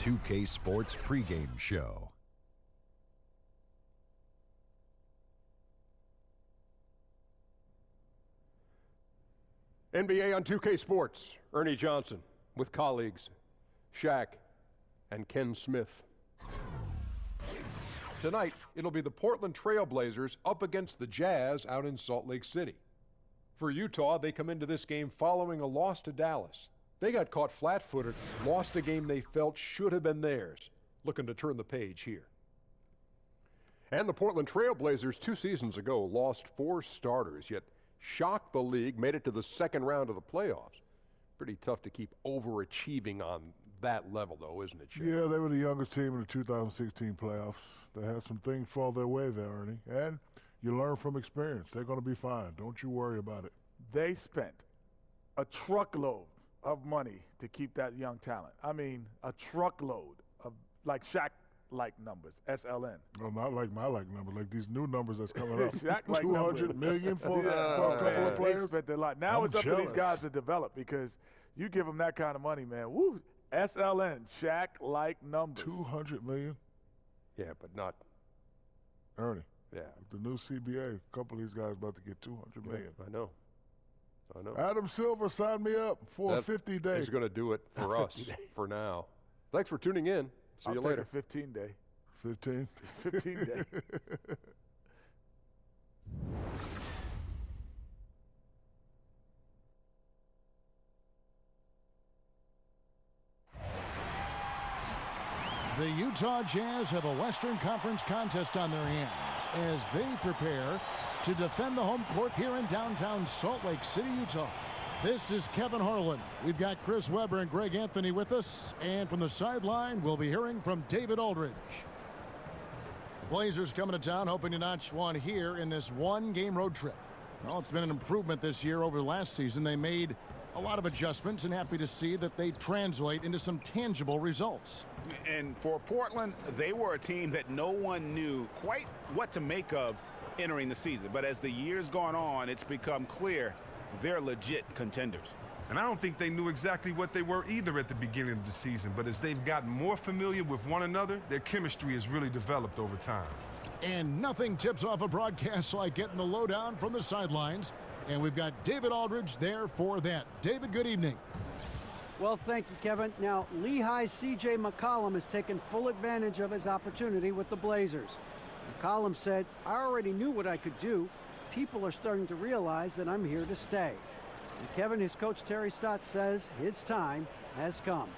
2K Sports pregame show. NBA on 2K Sports, Ernie Johnson with colleagues Shaq and Ken Smith. Tonight, it'll be the Portland Trailblazers up against the Jazz out in Salt Lake City. For Utah, they come into this game following a loss to Dallas. They got caught flat-footed, lost a game they felt should have been theirs, looking to turn the page here. And the Portland Trailblazers 2 seasons ago lost 4 starters, yet shocked the league, made it to the second round of the playoffs. Pretty tough to keep overachieving on that level, though, isn't it, Shaq? Yeah, they were the youngest team in the 2016 playoffs. They had some things fall their way there, Ernie. And you learn from experience. They're going to be fine. Don't you worry about it. They spent a truckload of money to keep that young talent. I mean, a truckload of, like Shaq-like numbers, SLN. No, not like my numbers, like these new numbers that's coming up. Shaq-like $200 million for a couple of players. They spent a lot. Now it's up to these guys to develop, because you give them that kind of money, man. Woo, SLN, Shaq-like numbers. $200 million? Yeah, but not Ernie. Yeah. The new CBA, a couple of these guys about to get $200 million. I know. Adam Silver signed me up for a 50-day. He's going to do it for us for now. Thanks for tuning in. See you later. I'll take a 15-day. 15? 15-day. The Utah Jazz have a Western Conference contest on their hands as they prepare to defend the home court here in downtown Salt Lake City, Utah. This is Kevin Harlan. We've got Chris Webber and Greg Anthony with us, and from the sideline, we'll be hearing from David Aldridge. Blazers coming to town, hoping to notch one here in this one-game road trip. Well, it's been an improvement this year over last season. They made a lot of adjustments, and happy to see that they translate into some tangible results. And for Portland, they were a team that no one knew quite what to make of entering the season. But as the years gone on, it's become clear they're legit contenders. And I don't think they knew exactly what they were either at the beginning of the season. But as they've gotten more familiar with one another, their chemistry has really developed over time. And nothing tips off a broadcast like getting the lowdown from the sidelines. And we've got David Aldridge there for that. David, good evening. Well, thank you, Kevin. Now, Lehigh's C.J. McCollum has taken full advantage of his opportunity with the Blazers. McCollum said, "I already knew what I could do. People are starting to realize that I'm here to stay." And Kevin, his coach Terry Stotts says his time has come.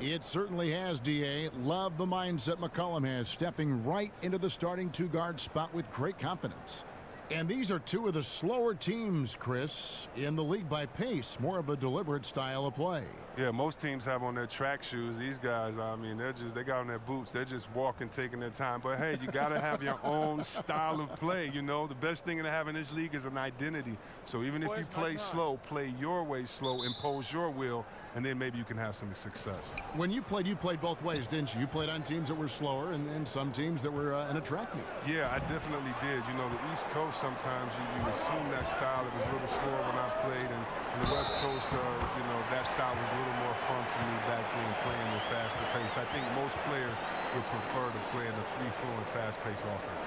It certainly has, D.A. Love the mindset McCollum has, stepping right into the starting two-guard spot with great confidence. And these are two of the slower teams, Chris, in the league by pace, more of a deliberate style of play. Yeah, most teams have on their track shoes. These guys, I mean, they got on their boots. They're just walking, taking their time. But, hey, you got to have your own style of play, you know. The best thing to have in this league is an identity. So even if you play slow, play your way slow, impose your will, and then maybe you can have some success. When you played both ways, didn't you? You played on teams that were slower and some teams that were an attract meet. Yeah, I definitely did. You know, the East Coast, sometimes you assume that style. It was a little slower when I played, and the West Coast, you know, that style was a little more fun for me back then, playing at faster pace. I think most players would prefer to play in a free-flowing, fast-paced offense.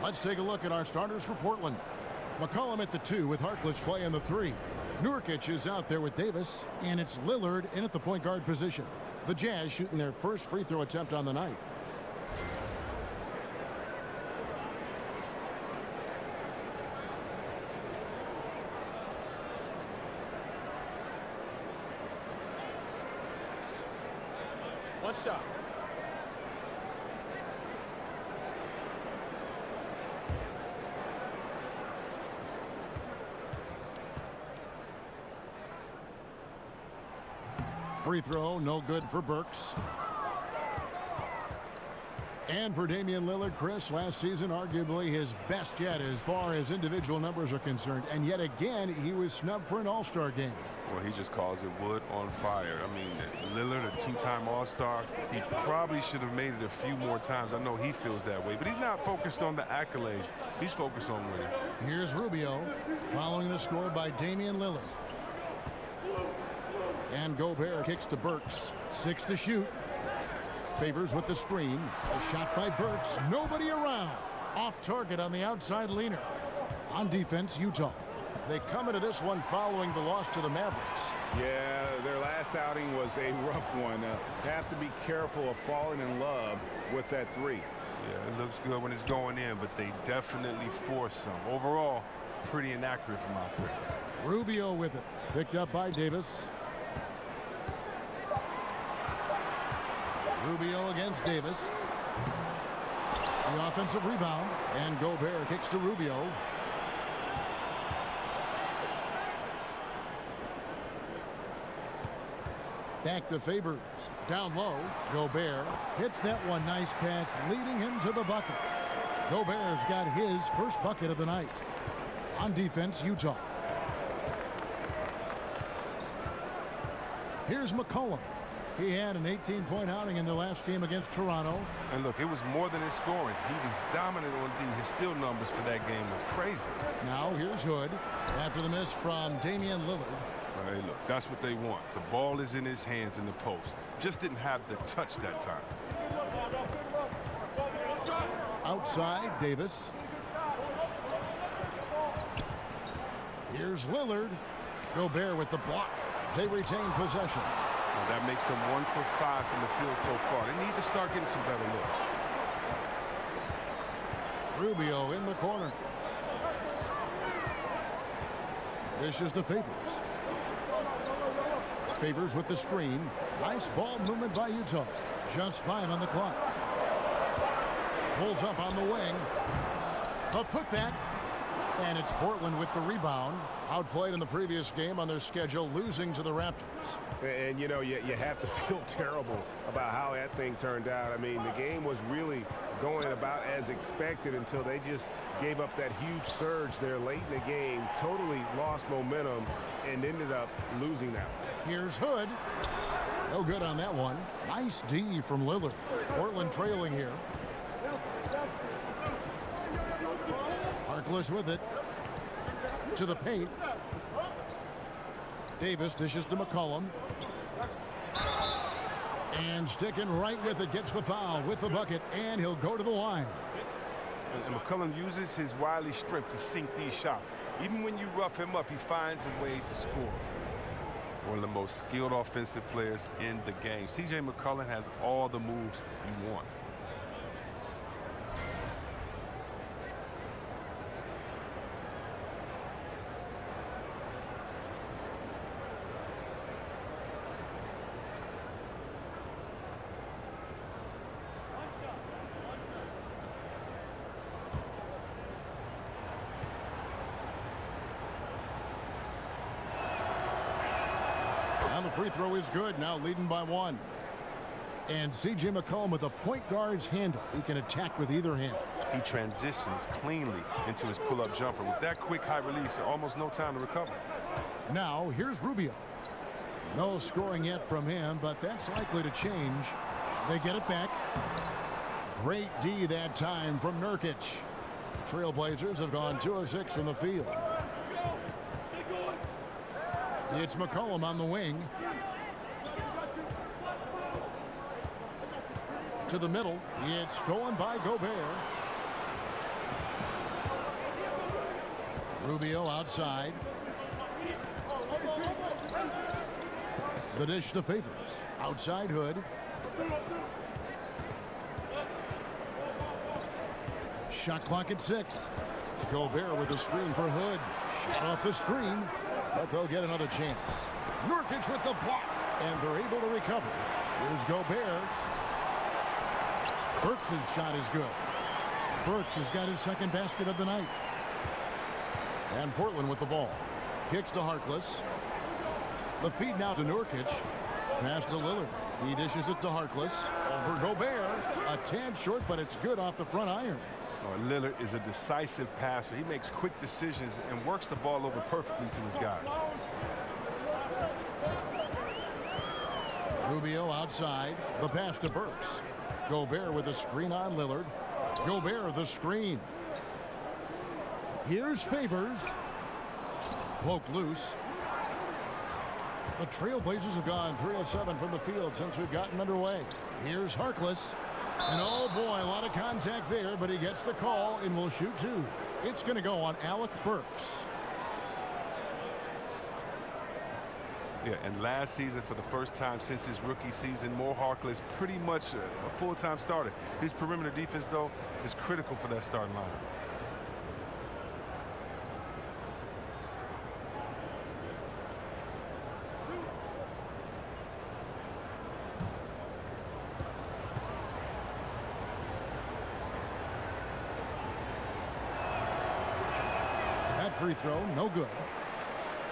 Let's take a look at our starters for Portland. McCollum at the 2 with Harkless playing the 3. Nurkic is out there with Davis, and it's Lillard in at the point guard position. The Jazz shooting their first free throw attempt on the night. One shot. Free throw, no good for Burks. And for Damian Lillard, Chris, last season arguably his best yet as far as individual numbers are concerned. And yet again, he was snubbed for an All-Star game. Well, he just calls it wood on fire. I mean, Lillard, a 2-time All-Star, he probably should have made it a few more times. I know he feels that way, but he's not focused on the accolades. He's focused on winning. Here's Rubio, following the score by Damian Lillard. And Gobert kicks to Burks. 6 to shoot. Favors with the screen. A shot by Burks. Nobody around. Off target on the outside leaner. On defense, Utah. They come into this one following the loss to the Mavericks. Yeah, their last outing was a rough one. Have to be careful of falling in love with that three. Yeah, it looks good when it's going in, but they definitely force some. Overall, pretty inaccurate from out there. Rubio with it. Picked up by Davis. Rubio against Davis. The offensive rebound. And Gobert kicks to Rubio. Back to Favors. Down low. Gobert hits that one. Nice pass leading him to the bucket. Gobert's got his first bucket of the night. On defense, Utah. Here's McCollum. He had an 18-point outing in their last game against Toronto. And look, it was more than his scoring. He was dominant on D. His steal numbers for that game were crazy. Now here's Hood after the miss from Damian Lillard. Hey, look, that's what they want. The ball is in his hands in the post. Just didn't have the touch that time. Outside, Davis. Here's Lillard. Gobert with the block. They retain possession. Well, that makes them 1 for 5 from the field so far. They need to start getting some better looks. Rubio in the corner. Dishes to Favors. Favors with the screen. Nice ball movement by Utah. Just 5 on the clock. Pulls up on the wing. A putback. And it's Portland with the rebound. Outplayed in the previous game on their schedule, losing to the Raptors. And, you know, you have to feel terrible about how that thing turned out. I mean, the game was really going about as expected until they just gave up that huge surge there late in the game, totally lost momentum, and ended up losing that one. Here's Hood. No good on that one. Nice D from Lillard. Portland trailing here. Harkless with it. To the paint. Davis dishes to McCollum. And sticking right with it, gets the foul with the bucket, and he'll go to the line. And McCollum uses his wily strength to sink these shots. Even when you rough him up, he finds a way to score. One of the most skilled offensive players in the game. C.J. McCollum has all the moves you want. And the free throw is good, now leading by 1. And C.J. McCollum with a point guard's handle. He can attack with either hand. He transitions cleanly into his pull-up jumper. With that quick high release, almost no time to recover. Now, here's Rubio. No scoring yet from him, but that's likely to change. They get it back. Great D that time from Nurkic. Trailblazers have gone 2 of 6 from the field. It's McCollum on the wing. To the middle. It's stolen by Gobert. Rubio outside. The dish to Favors. Outside Hood. Shot clock at 6. Gobert with a screen for Hood. Shot off the screen, but they'll get another chance. Nurkic with the block, and they're able to recover. Here's Gobert. Burks' shot is good. Burks has got his second basket of the night. And Portland with the ball. Kicks to Harkless. The feed now to Nurkic. Pass to Lillard. He dishes it to Harkless. Over Gobert. A tad short, but it's good off the front iron. Oh, Lillard is a decisive passer. He makes quick decisions and works the ball over perfectly to his guys. Rubio outside. The pass to Burks. Gobert with a screen on Lillard. Gobert the screen. Here's Favors. Poked loose. The Trailblazers have gone 3 of 7 from the field since we've gotten underway. Here's Harkless. And oh boy, a lot of contact there, but he gets the call and will shoot 2. It's going to go on Alec Burks. Yeah, and last season, for the first time since his rookie season, Mo Harkless pretty much a full-time starter. His perimeter defense, though, is critical for that starting lineup. That free throw, no good.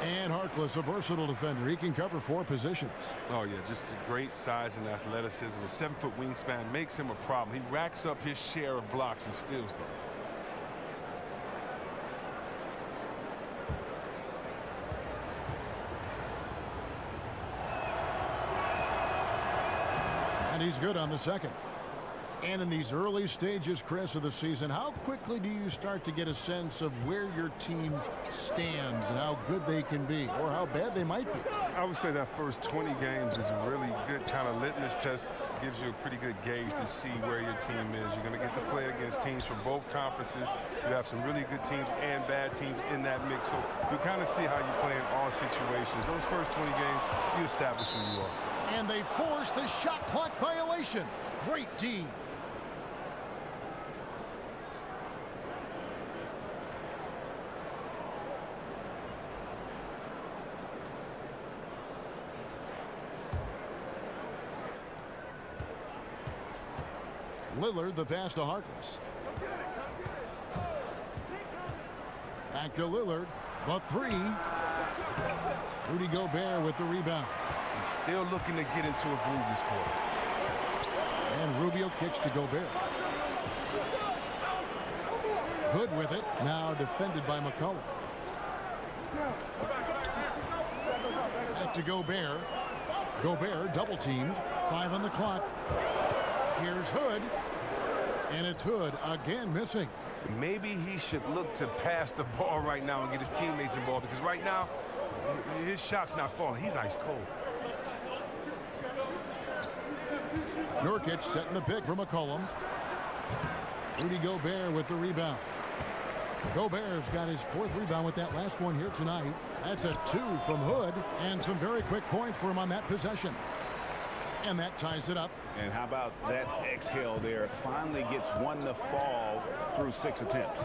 And Harkless, a versatile defender. He can cover 4 positions. Oh, yeah, just a great size and athleticism. A 7-foot wingspan makes him a problem. He racks up his share of blocks and steals, though. And he's good on the second. And in these early stages, Chris, of the season, how quickly do you start to get a sense of where your team stands and how good they can be or how bad they might be? I would say that first 20 games is a really good kind of litmus test. Gives you a pretty good gauge to see where your team is. You're going to get to play against teams from both conferences. You have some really good teams and bad teams in that mix. So you kind of see how you play in all situations. Those first 20 games, you establish who you are. And they force the shot clock violation. Great D. Lillard, the pass to Harkless. Back to Lillard, the 3. Rudy Gobert with the rebound. He's still looking to get into a groove this quarter. And Rubio kicks to Gobert. Hood with it, now defended by McCollum. Back to Gobert. Gobert double teamed, 5 on the clock. Here's Hood, and it's Hood again missing. Maybe he should look to pass the ball right now and get his teammates involved, because right now, his shot's not falling. He's ice cold. Nurkic setting the pick for McCollum. Rudy Gobert with the rebound. Gobert's got his 4th rebound with that last one here tonight. That's a 2 from Hood, and some very quick points for him on that possession. And that ties it up. And how about that exhale there? Finally gets one to fall through 6 attempts.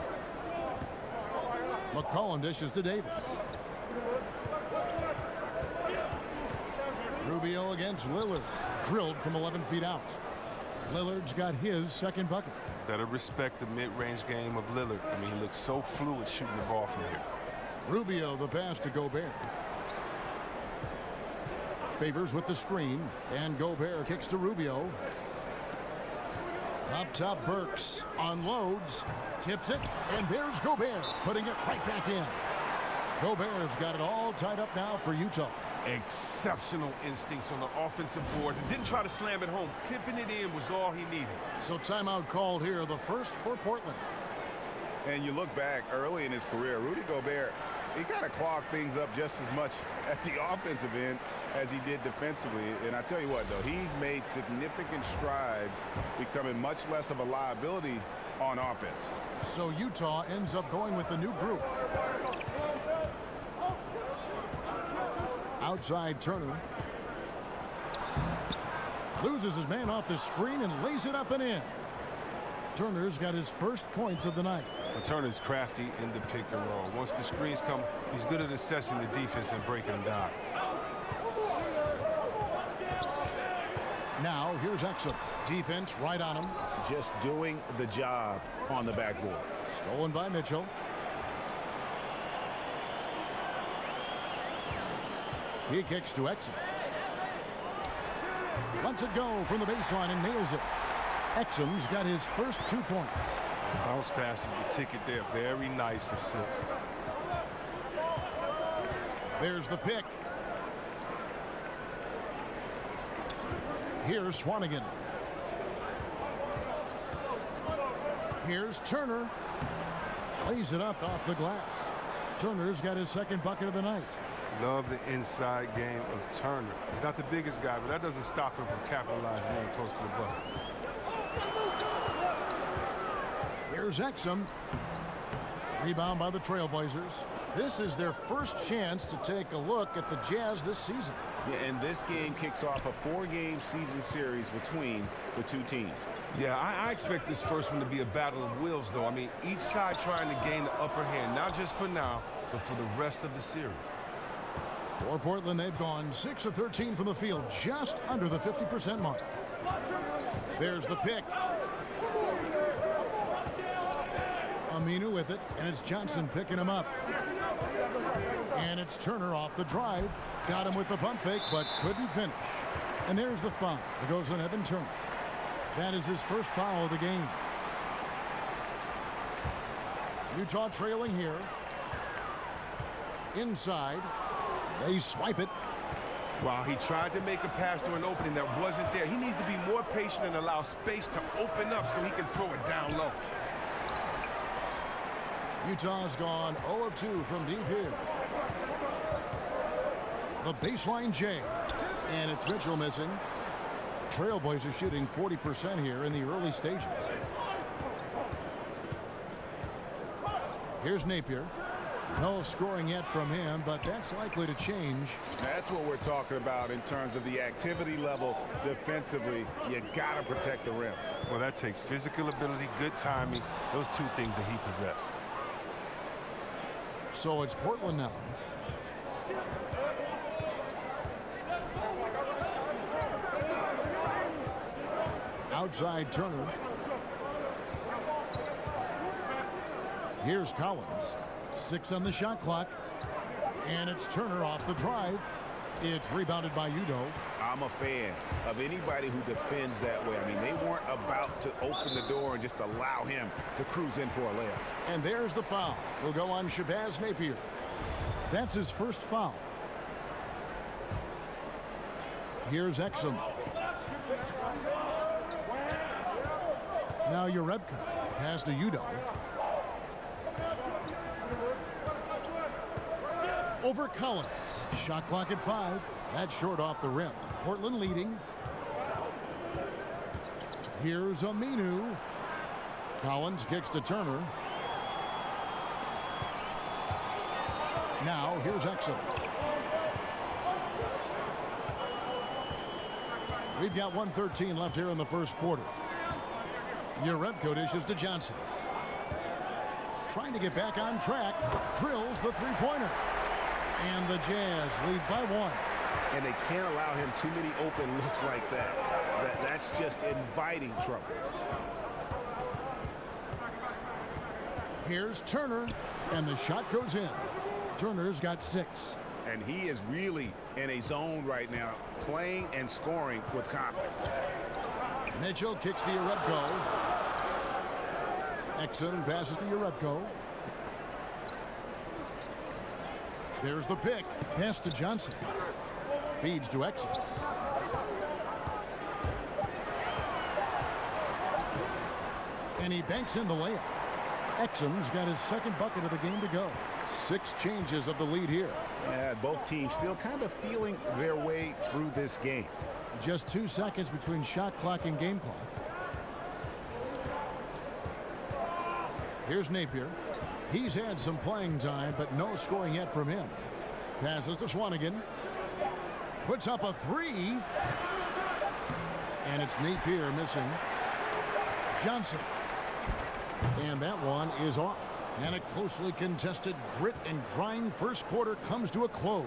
McCollum dishes to Davis. Rubio against Lillard. Drilled from 11 feet out. Lillard's got his 2nd bucket. Better respect the mid-range game of Lillard. I mean, he looks so fluid shooting the ball from here. Rubio, the pass to Gobert. Favors with the screen, and Gobert kicks to Rubio. Up top, Burks unloads, tips it, and there's Gobert putting it right back in. Gobert's got it all tied up now for Utah. Exceptional instincts on the offensive boards and didn't try to slam it home. Tipping it in was all he needed. So timeout called here, the first for Portland. And you look back early in his career, Rudy Gobert, he kind of clogged things up just as much at the offensive end as he did defensively. And I tell you what, though, he's made significant strides, becoming much less of a liability on offense. So Utah ends up going with the new group. Outside Turner. Loses his man off the screen and lays it up and in. Turner's got his first points of the night. Well, Turner's crafty in the pick and roll. Once the screens come, he's good at assessing the defense and breaking them down. Now here's Exum. Defense right on him. Just doing the job on the backboard. Stolen by Mitchell. He kicks to Exum. Lets it go from the baseline and nails it. Exum's got his first 2 points. Bounce pass is the ticket there. Very nice assist. There's the pick. Here's Swanigan. Here's Turner. Lays it up off the glass. Turner's got his second bucket of the night. Love the inside game of Turner. He's not the biggest guy, but that doesn't stop him from capitalizing in close to the bucket. Here's Exum. Rebound by the Trailblazers. This is their first chance to take a look at the Jazz this season. Yeah, and this game kicks off a 4-game season series between the two teams. Yeah, I expect this first one to be a battle of wills, though. I mean, each side trying to gain the upper hand, not just for now, but for the rest of the series. For Portland, they've gone 6 of 13 from the field, just under the 50% mark. There's the pick. Aminu with it, and it's Johnson picking him up. And it's Turner off the drive. Got him with the pump fake, but couldn't finish. And there's the foul. It goes on Evan Turner. That is his first foul of the game. Utah trailing here. Inside. They swipe it. Wow, he tried to make a pass to an opening that wasn't there. He needs to be more patient and allow space to open up so he can throw it down low. Utah's gone 0 of 2 from deep here. The baseline J. And it's Mitchell missing. Trailblazers shooting 40% here in the early stages. Here's Napier. No scoring yet from him, but that's likely to change. That's what we're talking about in terms of the activity level defensively. You got to protect the rim. Well, that takes physical ability, good timing, those two things that he possesses. So it's Portland now. Outside Turner. Here's Collins. 6 on the shot clock. And it's Turner off the drive. It's rebounded by Udo. I'm a fan of anybody who defends that way. I mean, they weren't about to open the door and just allow him to cruise in for a layup. And there's the foul. Will go on Shabazz Napier. That's his first foul. Here's Exum. Now Urebka pass to Udo. Over Collins. Shot clock at 5. That's short off the rim. Portland leading. Here's Aminu. Collins kicks to Turner. Now here's Exum. We've got 1:13 left here in the first quarter. Urebka dishes to Johnson. Trying to get back on track. Drills the three-pointer. And the Jazz lead by 1. And they can't allow him too many open looks like that. That's just inviting trouble. Here's Turner, and the shot goes in. Turner's got 6. And he is really in a zone right now, playing and scoring with confidence. Mitchell kicks to Urebka. Exum passes to Urebka. There's the pick. Pass to Johnson. Feeds to Exum. And he banks in the layup. Exum's got his second bucket of the game to go. 6 changes of the lead here. Yeah, both teams still kind of feeling their way through this game. Just 2 seconds between shot clock and game clock. Here's Napier. He's had some playing time, but no scoring yet from him. Passes to Swanigan. Puts up a 3. And it's Napier missing. Johnson. And that one is off. And a closely contested grit and grind first quarter comes to a close.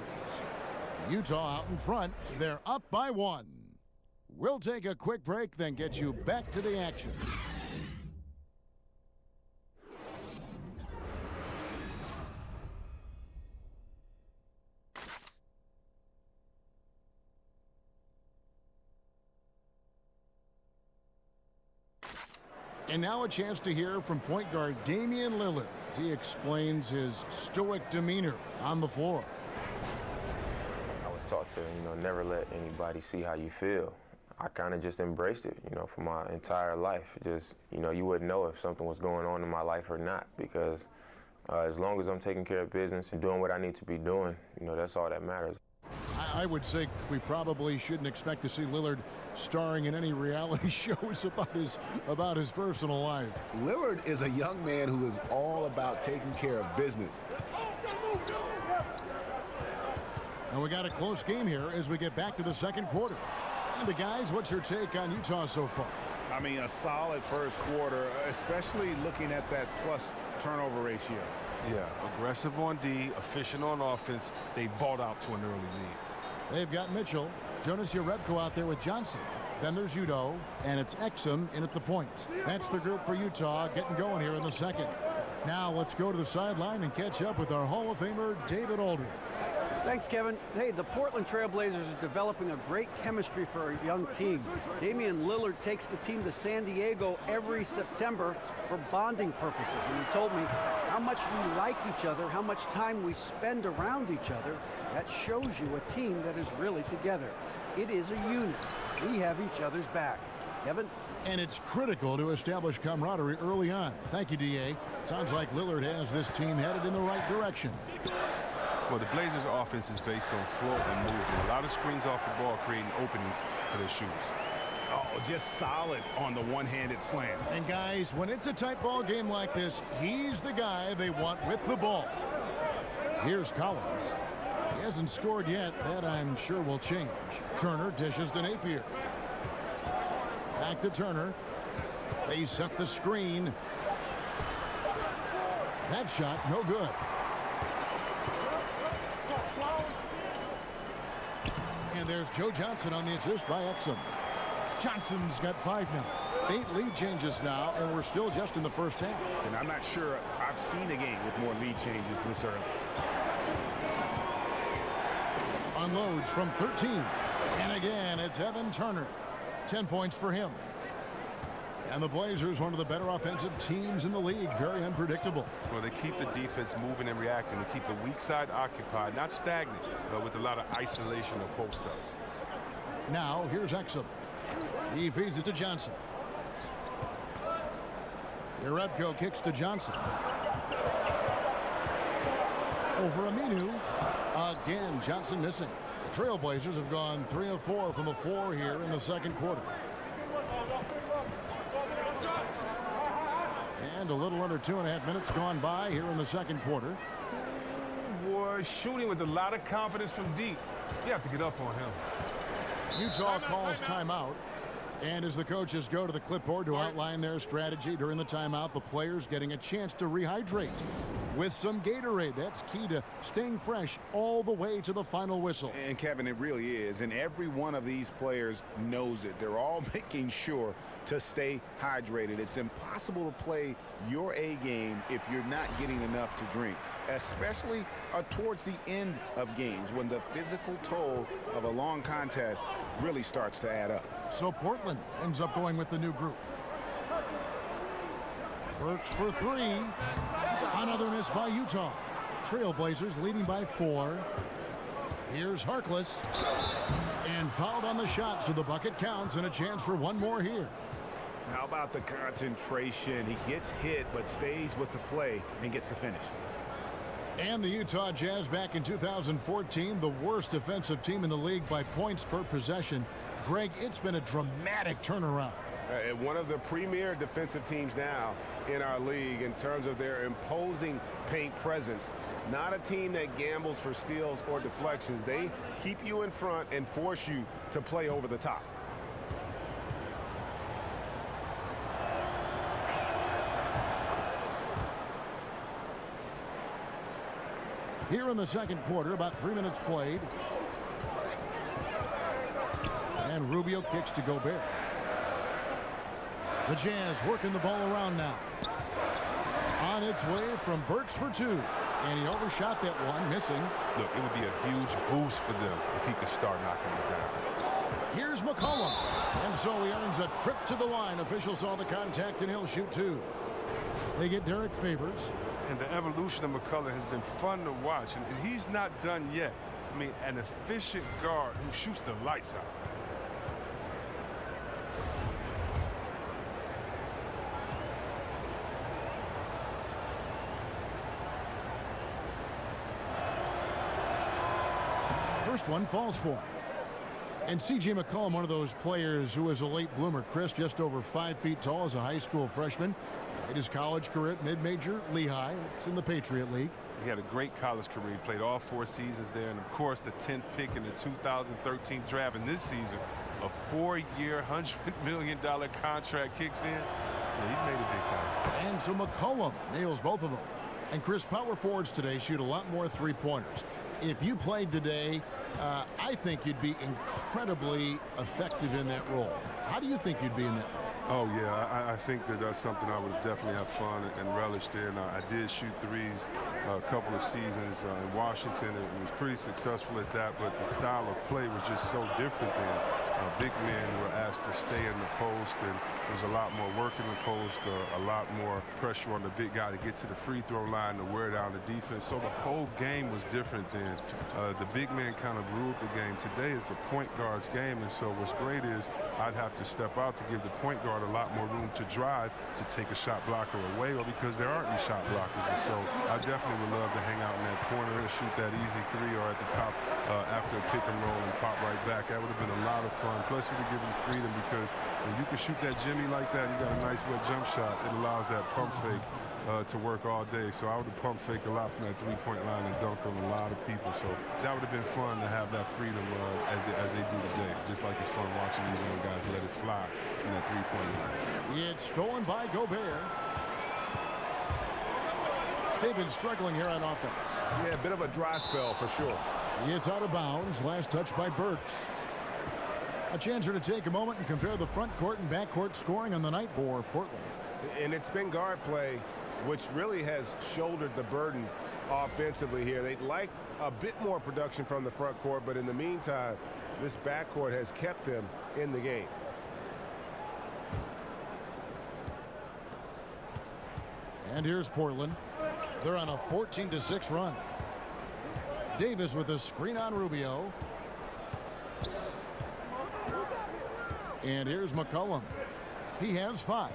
Utah out in front. They're up by 1. We'll take a quick break, then get you back to the action. And now a chance to hear from point guard Damian Lillard as he explains his stoic demeanor on the floor. I was taught to, never let anybody see how you feel. I kind of just embraced it, for my entire life. Just, you wouldn't know if something was going on in my life or not, because As long as I'm taking care of business and doing what I need to be doing, you know, that's all that matters. I would say we probably shouldn't expect to see Lillard starring in any reality shows about his personal life. Lillard is a young man who is all about taking care of business. And we got a close game here as we get back to the second quarter. And guys, what's your take on Utah so far? I mean, a solid first quarter, especially looking at that plus turnover ratio. Yeah, aggressive on D, efficient on offense. They balled out to an early lead. They've got Mitchell, Jonas Jerebko out there with Johnson. Then there's Udo, and it's Exum in at the point. That's the group for Utah getting going here in the second. Now let's go to the sideline and catch up with our Hall of Famer, David Aldridge. Thanks, Kevin. Hey, the Portland Trailblazers are developing a great chemistry for a young team. Damian Lillard takes the team to San Diego every September for bonding purposes. And he told me how much we like each other, how much time we spend around each other. That shows you a team that is really together. It is a unit. We have each other's back. Kevin? And it's critical to establish camaraderie early on. Thank you, D.A. Sounds like Lillard has this team headed in the right direction. Well, the Blazers' offense is based on flow and movement. A lot of screens off the ball creating openings for their shooters. Oh, just solid on the one-handed slam. And guys, when it's a tight ball game like this, he's the guy they want with the ball. Here's Collins. He hasn't scored yet. That, I'm sure, will change. Turner dishes to Napier. Back to Turner. They set the screen. That shot, no good. And there's Joe Johnson on the assist by Exum. Johnson's got 5 now. 8 lead changes now, and we're still just in the first half. And I'm not sure I've seen a game with more lead changes this early. Unloads from 13. And again, it's Evan Turner. 10 points for him. And the Blazers, one of the better offensive teams in the league. Very unpredictable. Well, they keep the defense moving and reacting. They keep the weak side occupied, not stagnant, but with a lot of isolation or post-ups. Now, here's Exum. He feeds it to Johnson. Jerebko kicks to Johnson. Over Aminu. Again, Johnson missing. The Trailblazers have gone 3 of 4 from the floor here in the second quarter. And a little under 2.5 minutes gone by here in the second quarter. Boy, shooting with a lot of confidence from deep. You have to get up on him. Utah calls timeout. And as the coaches go to the clipboard to outline their strategy during the timeout, the players getting a chance to rehydrate with some Gatorade. That's key to staying fresh all the way to the final whistle. And Kevin, it really is. And every one of these players knows it. They're all making sure to stay hydrated. It's impossible to play your A game if you're not getting enough to drink, especially towards the end of games when the physical toll of a long contest really starts to add up. So Portland ends up going with the new group. Burks for 3. Another miss by Utah. Trailblazers leading by 4. Here's Harkless. And fouled on the shot, so the bucket counts and a chance for one more here. How about the concentration? He gets hit but stays with the play and gets the finish. And the Utah Jazz back in 2014, the worst defensive team in the league by points per possession. Greg, it's been a dramatic turnaround. One of the premier defensive teams now in our league in terms of their imposing paint presence. Not a team that gambles for steals or deflections. They keep you in front and force you to play over the top. Here in the second quarter, about 3 minutes played. And Rubio kicks to Gobert. The Jazz working the ball around now. On its way from Burks for 2. And he overshot that one, missing. Look, it would be a huge boost for them if he could start knocking these down. Here's McCollum. And so he earns a trip to the line. Officials saw the contact, and he'll shoot 2. They get Derek Favors. And the evolution of McCullough has been fun to watch, and he's not done yet. I mean, an efficient guard who shoots the lights out. First one falls for him. And C.J. McCollum, one of those players who is a late bloomer. Chris, just over 5 feet tall as a high school freshman. Played his college career at mid-major Lehigh. It's in the Patriot League. He had a great college career. He played all 4 seasons there. And, of course, the 10th pick in the 2013 draft. And this season, a 4-year, $100 million contract kicks in. Yeah, he's made it big time. And so McCollum nails both of them. And Chris, power forwards today shoot a lot more three-pointers. If you played today, I think you'd be incredibly effective in that role. How do you think you'd be in that role? Oh, yeah, I think that that's something I would definitely have fun and relish there. And I did shoot threes a couple of seasons in Washington and was pretty successful at that, but the style of play was just so different then. Big men were asked to stay in the post, and there was a lot more work in the post, a lot more pressure on the big guy to get to the free throw line to wear down the defense. So the whole game was different then. The big man kind of ruled the game. Today it's a point guard's game, and so what's great is I'd have to step out to give the point guard a lot more room to drive, to take a shot blocker away, or because there aren't any shot blockers. And so I definitely would love to hang out in that corner and shoot that easy three, or at the top after a pick and roll and pop right back. That would have been a lot of fun. Plus, it would give you freedom, because when you can shoot that Jimmy like that, you got a nice wet jump shot. It allows that pump fake to work all day. So I would have pump fake a lot from that three-point line and dunked on a lot of people. So that would have been fun to have that freedom as they do today. Just like it's fun watching these young guys let it fly from that three-point line. It's stolen by Gobert. They've been struggling here on offense. Yeah, a bit of a dry spell for sure. It's out of bounds. Last touch by Burks. A chance here to take a moment and compare the front court and back court scoring on the night for Portland. And it's been guard play, which really has shouldered the burden offensively here. They'd like a bit more production from the front court, but in the meantime, this backcourt has kept them in the game. And here's Portland. They're on a 14-6 run. Davis with a screen on Rubio. And here's McCollum. He has 5.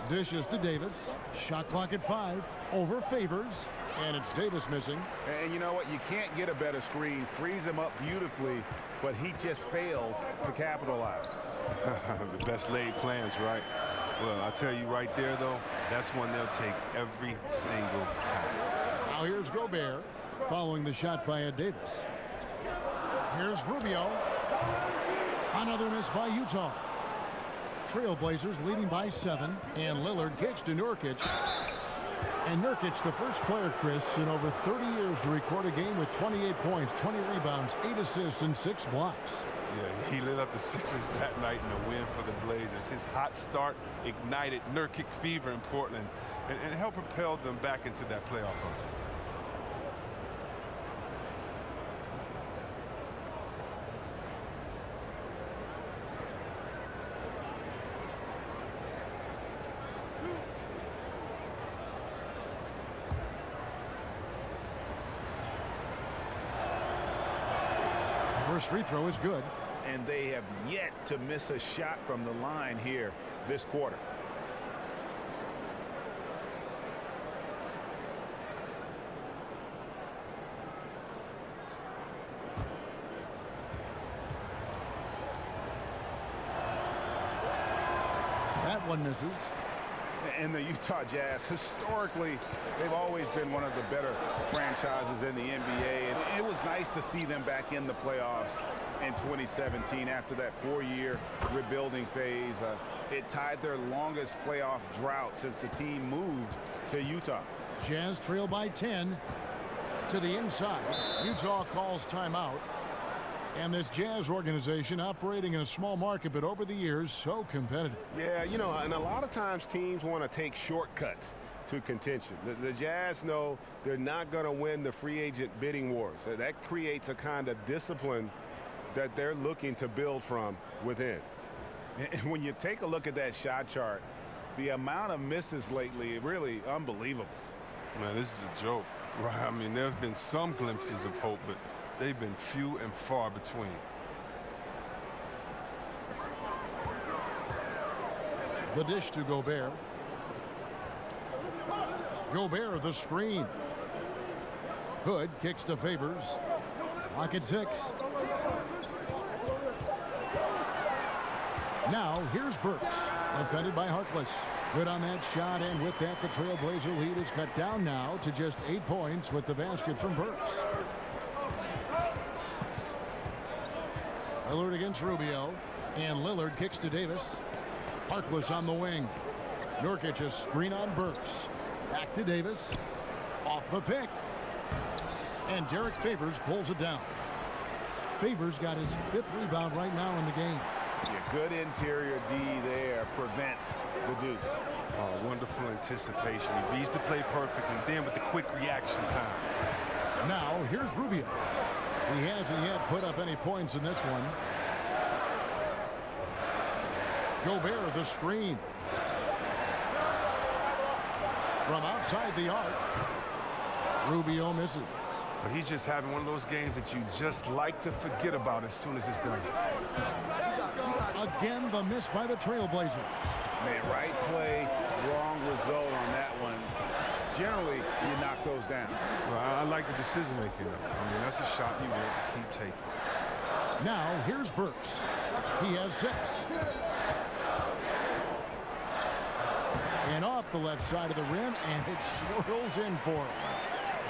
Dishes to Davis. Shot clock at 5. Over Favors. And it's Davis missing. And you know what? You can't get a better screen. Frees him up beautifully, but he just fails to capitalize. The best laid plans, right? Well, I'll tell you right there, though, that's one they'll take every single time. Now here's Gobert following the shot by Davis. Here's Rubio. Another miss by Utah. Trailblazers leading by 7. And Lillard kicks to Nurkic. And Nurkic, the first player, Chris, in over 30 years to record a game with 28 points, 20 rebounds, 8 assists, and 6 blocks. Yeah, he lit up the Sixers that night in a win for the Blazers. His hot start ignited Nurkic fever in Portland and helped propel them back into that playoff run. First free throw is good. And they have yet to miss a shot from the line here this quarter. That one misses. And the Utah Jazz, historically, they've always been one of the better franchises in the NBA. And it was nice to see them back in the playoffs in 2017 after that 4-year rebuilding phase. It tied their longest playoff drought since the team moved to Utah. Jazz trail by 10 to the inside. Utah calls timeout. And this Jazz organization operating in a small market, but over the years, so competitive. Yeah, you know, and a lot of times teams want to take shortcuts to contention. The Jazz know they're not going to win the free agent bidding wars. So that creates a kind of discipline that they're looking to build from within. And when you take a look at that shot chart, the amount of misses lately, really unbelievable. Man, this is a joke, right? I mean, there have been some glimpses of hope, but they've been few and far between. The dish to Gobert. Gobert, the screen. Hood kicks to Favors. Lock at 6. Now here's Burks, defended by Harkless. Good on that shot, and with that, the Trailblazer lead is cut down now to just 8 points with the basket from Burks. Lillard against Rubio, and Lillard kicks to Davis. Harkless on the wing. Nurkic a screen on Burks. Back to Davis. Off the pick. And Derek Favors pulls it down. Favors got his 5th rebound right now in the game. Yeah, good interior D there prevents the deuce. Oh, wonderful anticipation. He reads the play perfectly. Then with the quick reaction time. Now here's Rubio. He hasn't yet put up any points in this one. Gobert the screen. From outside the arc. Rubio misses. But he's just having one of those games that you just like to forget about as soon as it's done. Again, the miss by the Trailblazers. Man, right play, wrong result on that one. Generally, you knock those down. Well, I like the decision making. I mean, that's a shot you want to keep taking. Now, here's Burks. He has 6. And off the left side of the rim, and it swirls in for him.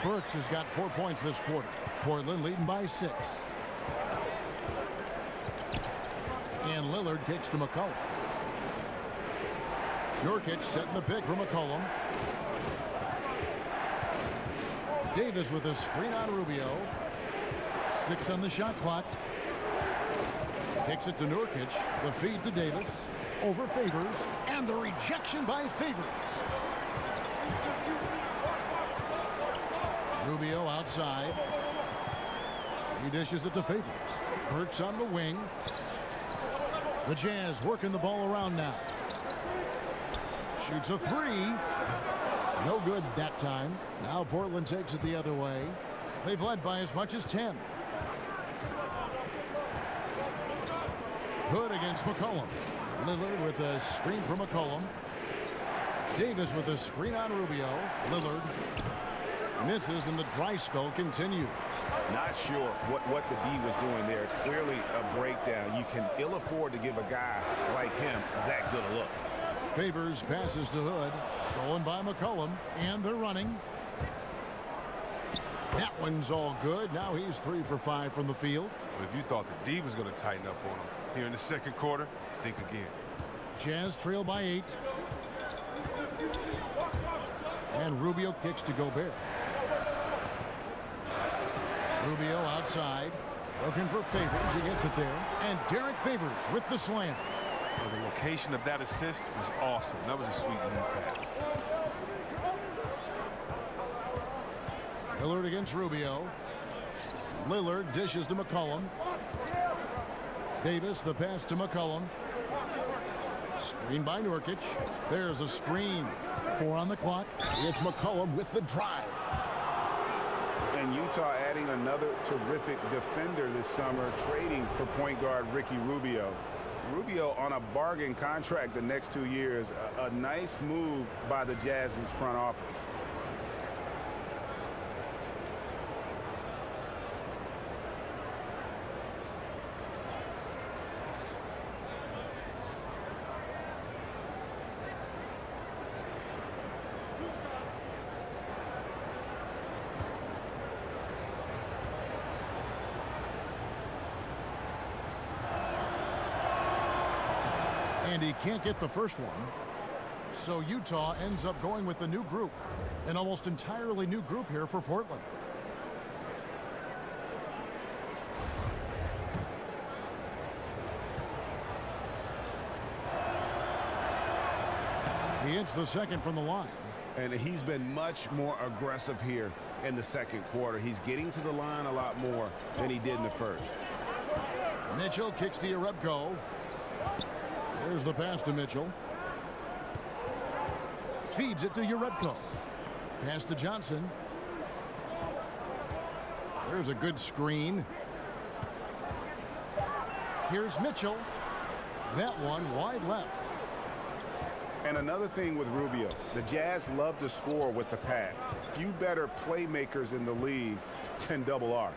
Burks has got 4 points this quarter. Portland leading by 6. And Lillard kicks to McCollum. Nurkic setting the pick for McCollum. Davis with a screen on Rubio. 6 on the shot clock. Kicks it to Nurkic. The feed to Davis. Over Favors. And the rejection by Favors. Rubio outside. He dishes it to Favors. Burks on the wing. The Jazz working the ball around now. Shoots a 3. No good that time. Now Portland takes it the other way. They've led by as much as 10. Hood against McCollum. Lillard with a screen for McCollum. Davis with a screen on Rubio. Lillard misses, and the dry spell continues. Not sure what the D was doing there. Clearly a breakdown. You can ill afford to give a guy like him that good a look. Favors passes to Hood. Stolen by McCollum, and they're running. That one's all good. Now he's 3 for 5 from the field. But if you thought the D was going to tighten up on him here in the second quarter, think again. Jazz trail by 8. And Rubio kicks to Gobert. Rubio outside. Looking for Favors. He gets it there. And Derek Favors with the slam. Well, the location of that assist was awesome. That was a sweet lead pass. Lillard against Rubio. Lillard dishes to McCollum. Davis, the pass to McCollum. Screen by Nurkic. There's a screen. 4 on the clock. It's McCollum with the drive. And Utah adding another terrific defender this summer, trading for point guard Ricky Rubio. Rubio on a bargain contract the next 2 years. A nice move by the Jazz's front office. And he can't get the first one. So Utah ends up going with the new group. An almost entirely new group here for Portland. He hits the second from the line. And he's been much more aggressive here in the second quarter. He's getting to the line a lot more than he did in the first. Mitchell kicks to Jerebko. There's the pass to Mitchell. Feeds it to Jerebko. Pass to Johnson. There's a good screen. Here's Mitchell. That one wide left. And another thing with Rubio, the Jazz love to score with the pass. Few better playmakers in the league than Double R.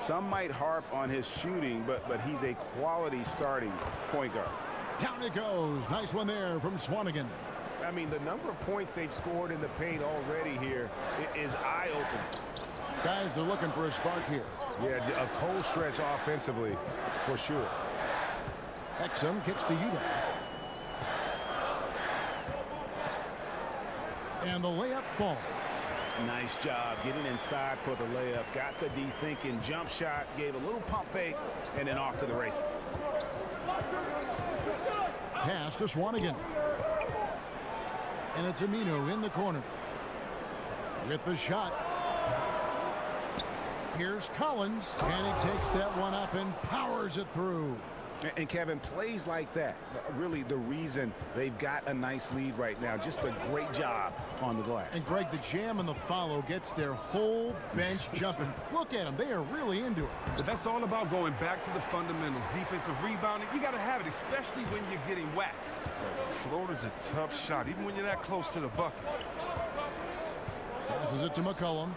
Some might harp on his shooting, but he's a quality starting point guard. Down it goes. Nice one there from Swanigan. I mean, the number of points they've scored in the paint already here is eye-opening. Guys are looking for a spark here. Yeah, a cold stretch offensively, for sure. Exum kicks to Yuta. And the layup falls. Nice job getting inside for the layup. Got the D thinking, jump shot, gave a little pump fake, and then off to the races. Pass to Swanigan. And it's Amino in the corner. With the shot. Here's Collins. And he takes that one up and powers it through. And Kevin, plays like that, really the reason they've got a nice lead right now. Just a great job on the glass. And Greg, the jam and the follow gets their whole bench jumping. Look at them. They are really into it. But that's all about going back to the fundamentals. Defensive rebounding, you got to have it, especially when you're getting waxed. Floater's a tough shot, even when you're that close to the bucket. Passes it to McCollum.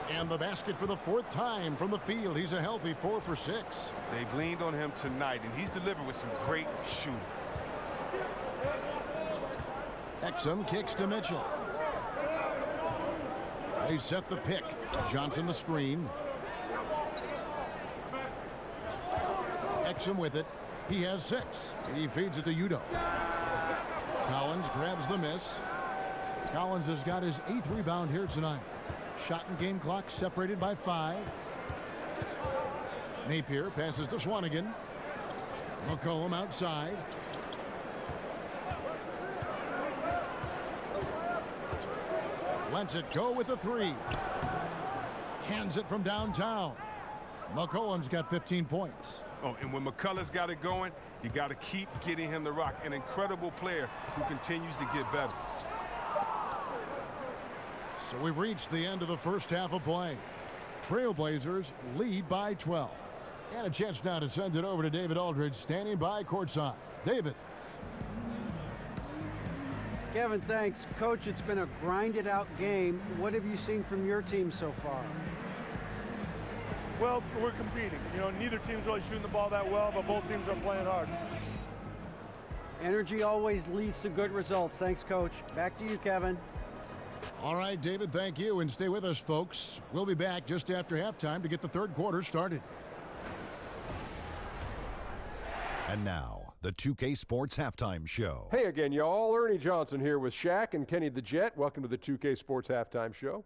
And the basket for the fourth time from the field. He's a healthy 4 for 6. They've leaned on him tonight, and he's delivered with some great shooting. Exum kicks to Mitchell. They set the pick. Johnson the screen. Exum with it. He has 6. He feeds it to Udo. Collins grabs the miss. Collins has got his 8th rebound here tonight. Shot and game clock separated by 5. Napier passes to Swanigan. McCollum outside. Lets it go with the 3. Cans it from downtown. McCollum's got 15 points. Oh, and when McCullough's got it going, you got to keep getting him the rock. An incredible player who continues to get better. So we've reached the end of the first half of play. Trailblazers lead by 12. And a chance now to send it over to David Aldridge, standing by courtside. David. Kevin, thanks. Coach, it's been a grinded-out game. What have you seen from your team so far? Well, we're competing. You know, neither team's really shooting the ball that well, but both teams are playing hard. Energy always leads to good results. Thanks, Coach. Back to you, Kevin. All right, David, thank you. And stay with us, folks. We'll be back just after halftime to get the third quarter started. And now, the 2K Sports Halftime Show. Hey again, y'all. Ernie Johnson here with Shaq and Kenny the Jet. Welcome to the 2K Sports Halftime Show.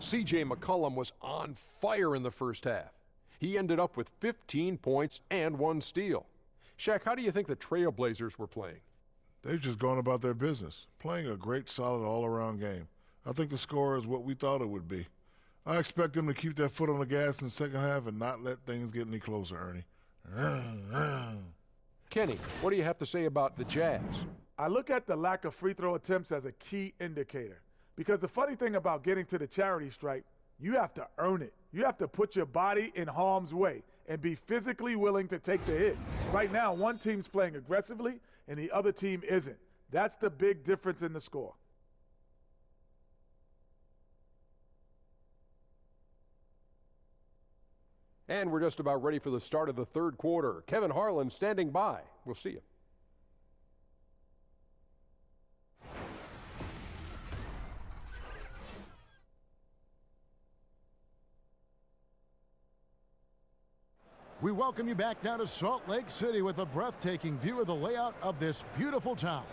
C.J. McCollum was on fire in the first half. He ended up with 15 points and 1 steal. Shaq, how do you think the Trailblazers were playing? They've just gone about their business, playing a great, solid, all-around game. I think the score is what we thought it would be. I expect them to keep their foot on the gas in the second half and not let things get any closer, Ernie. Kenny, what do you have to say about the Jazz? I look at the lack of free throw attempts as a key indicator. Because the funny thing about getting to the charity stripe, you have to earn it. You have to put your body in harm's way and be physically willing to take the hit. Right now, one team's playing aggressively and the other team isn't. That's the big difference in the score. And we're just about ready for the start of the third quarter. Kevin Harlan standing by. We'll see you. We welcome you back now to Salt Lake City with a breathtaking view of the layout of this beautiful town.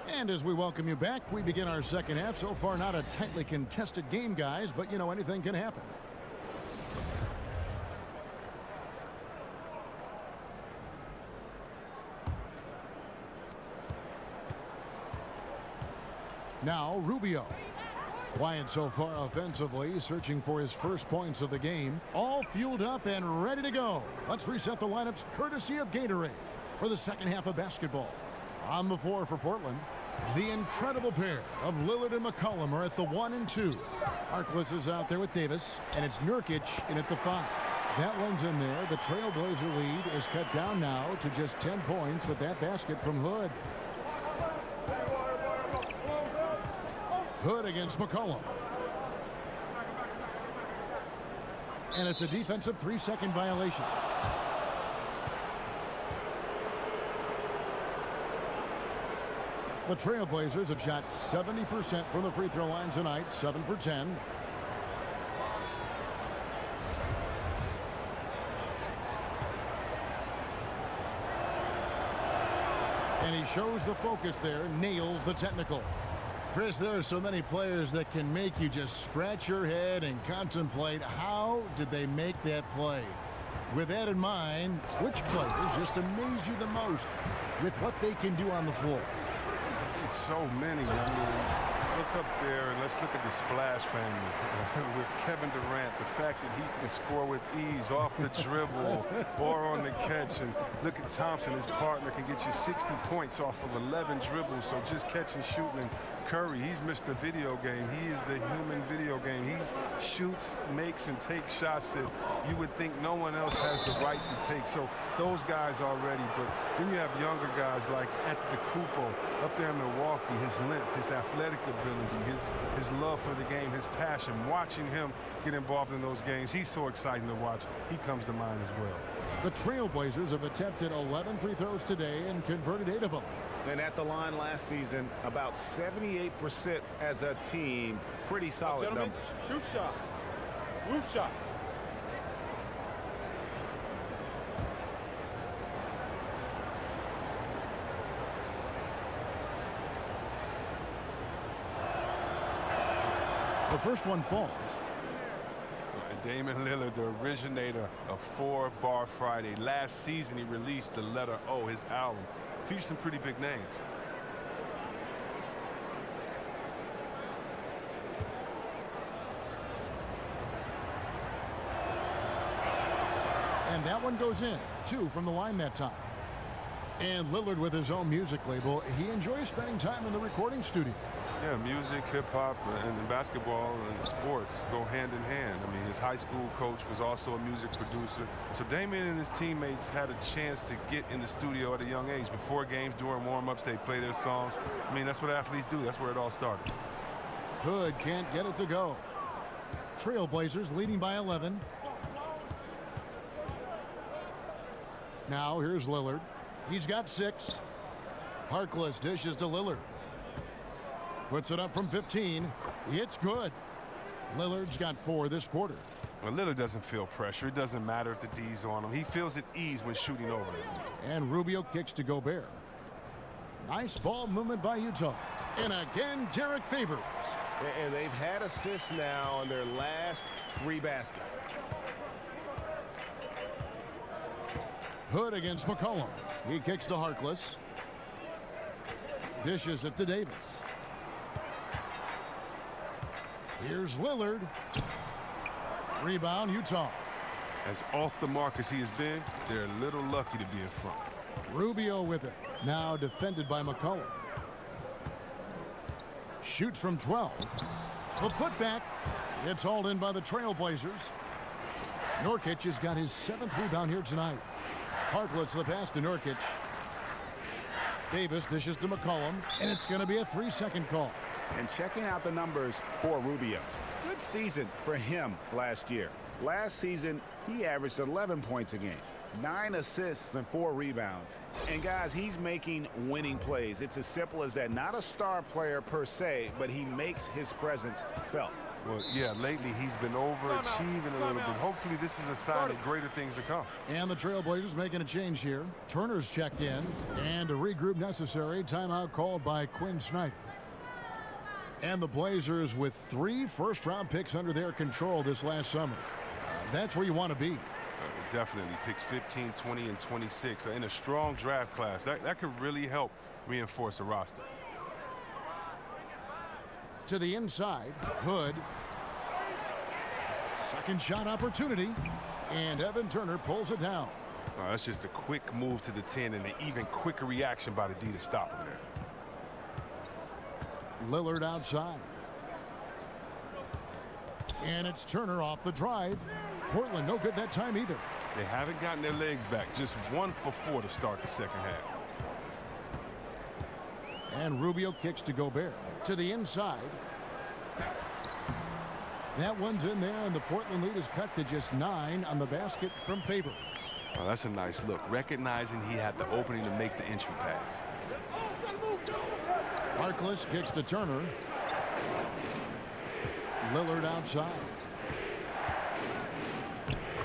And as we welcome you back, we begin our second half. So far, not a tightly contested game, guys, but, you know, anything can happen. Now, Rubio. Quiet so far offensively, searching for his first points of the game. All fueled up and ready to go. Let's reset the lineups courtesy of Gatorade for the second half of basketball. On the floor for Portland, the incredible pair of Lillard and McCollum are at the 1 and 2. Harkless is out there with Davis, and it's Nurkic in at the 5. That one's in there. The Trailblazer lead is cut down now to just 10 points with that basket from Hood. Hood against McCollum. And it's a defensive 3-second violation. The Trailblazers have shot 70% from the free throw line tonight, 7 for 10. And he shows the focus there, nails the technical. Chris, there are so many players that can make you just scratch your head and contemplate how did they make that play. With that in mind, which players just amaze you the most with what they can do on the floor? It's so many. I mean, look up there and let's look at the Splash family with Kevin Durant. The fact that he can score with ease off the dribble or on the catch. And look at Thompson, his partner, can get you 60 points off of 11 dribbles. So just catching, shooting. And Curry, he's Mr. Video Game. He is the human video game. He shoots, makes, and takes shots that you would think no one else has the right to take. So those guys already. But then you have younger guys like Antetokounmpo up there in Milwaukee. His length, his athletic ability, his love for the game, his passion. Watching him get involved in those games, he's so exciting to watch. He comes to mind as well. The Trailblazers have attempted 11 free throws today and converted 8 of them. And at the line last season, about 78% as a team. Pretty solid numbers. 2 shots. Roof shot. The first one falls. Damian Lillard, the originator of 4-Bar Friday. Last season, he released the letter O, his album. Features some pretty big names. And that one goes in. 2 from the line that time. And Lillard with his own music label. He enjoys spending time in the recording studio. Yeah, music, hip-hop, and basketball and sports go hand in hand. I mean, his high school coach was also a music producer. So Damian and his teammates had a chance to get in the studio at a young age. Before games, during warm-ups, they play their songs. I mean, that's what athletes do. That's where it all started. Hood can't get it to go. Trailblazers leading by 11. Now here's Lillard. He's got 6. Harkless dishes to Lillard. Puts it up from 15. It's good. Lillard's got 4 this quarter. Well, Lillard doesn't feel pressure. It doesn't matter if the D's on him. He feels at ease when shooting over it. And Rubio kicks to Gobert. Nice ball movement by Utah. And again, Derek Favors. And they've had assists now on their last 3 baskets. Hood against McCollum. He kicks to Harkless. Dishes it to Davis. Here's Lillard. Rebound, Utah. As off the mark as he has been, they're a little lucky to be in front. Rubio with it. Now defended by McCollum. Shoots from 12. The putback. It's hauled in by the Trailblazers. Nurkic has got his 7th rebound here tonight. Harkless the pass to Nurkic. Davis dishes to McCollum, and it's going to be a 3-second call. And checking out the numbers for Rubio. Good season for him last year. Last season, he averaged 11 points a game, 9 assists and 4 rebounds. And guys, he's making winning plays. It's as simple as that. Not a star player per se, but he makes his presence felt. Well, yeah, lately he's been overachieving a little bit. Hopefully this is a sign of greater things to come. And the Trailblazers making a change here. Turner's checked in, and a regroup necessary. Timeout called by Quinn Snyder. And the Blazers with 3 first-round picks under their control this last summer. That's where you want to be. Definitely. Picks 15, 20, and 26 in a strong draft class. That could really help reinforce a roster. To the inside, Hood. Second shot opportunity, and Evan Turner pulls it down. That's just a quick move to the 10 and an even quicker reaction by the D to stop him there. Lillard outside. And it's Turner off the drive. Portland no good that time either. They haven't gotten their legs back. Just 1 for 4 to start the second half. And Rubio kicks to Gobert. To the inside. That one's in there, and the Portland lead is cut to just 9 on the basket from Favors. Oh, that's a nice look. Recognizing he had the opening to make the entry pass. Harkless kicks to Turner. Lillard outside.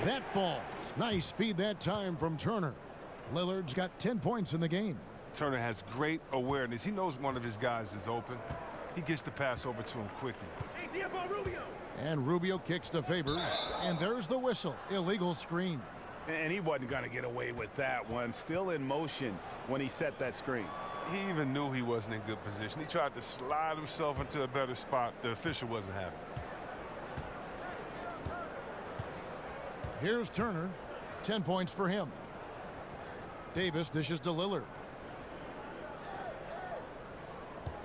That falls. Nice feed that time from Turner. Lillard's got 10 points in the game. Turner has great awareness. He knows one of his guys is open. He gets the pass over to him quickly. And Rubio kicks to Favors. And there's the whistle. Illegal screen. And he wasn't going to get away with that one. Still in motion when he set that screen. He even knew he wasn't in good position. He tried to slide himself into a better spot. The official wasn't happy. Here's Turner. 10 points for him. Davis dishes to Lillard.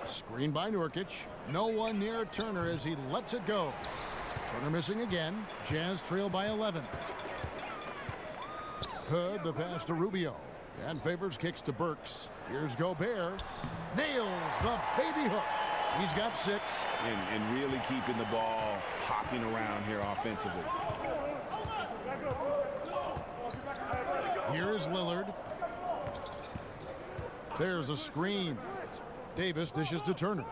Screen by Nurkic. No one near Turner as he lets it go. Turner missing again. Jazz trail by 11. Hood the pass to Rubio. And Favors kicks to Burks. Here's Gobert. Nails the baby hook. He's got 6. And really keeping the ball hopping around here offensively. Here's Lillard. There's a screen. Davis dishes to Turner.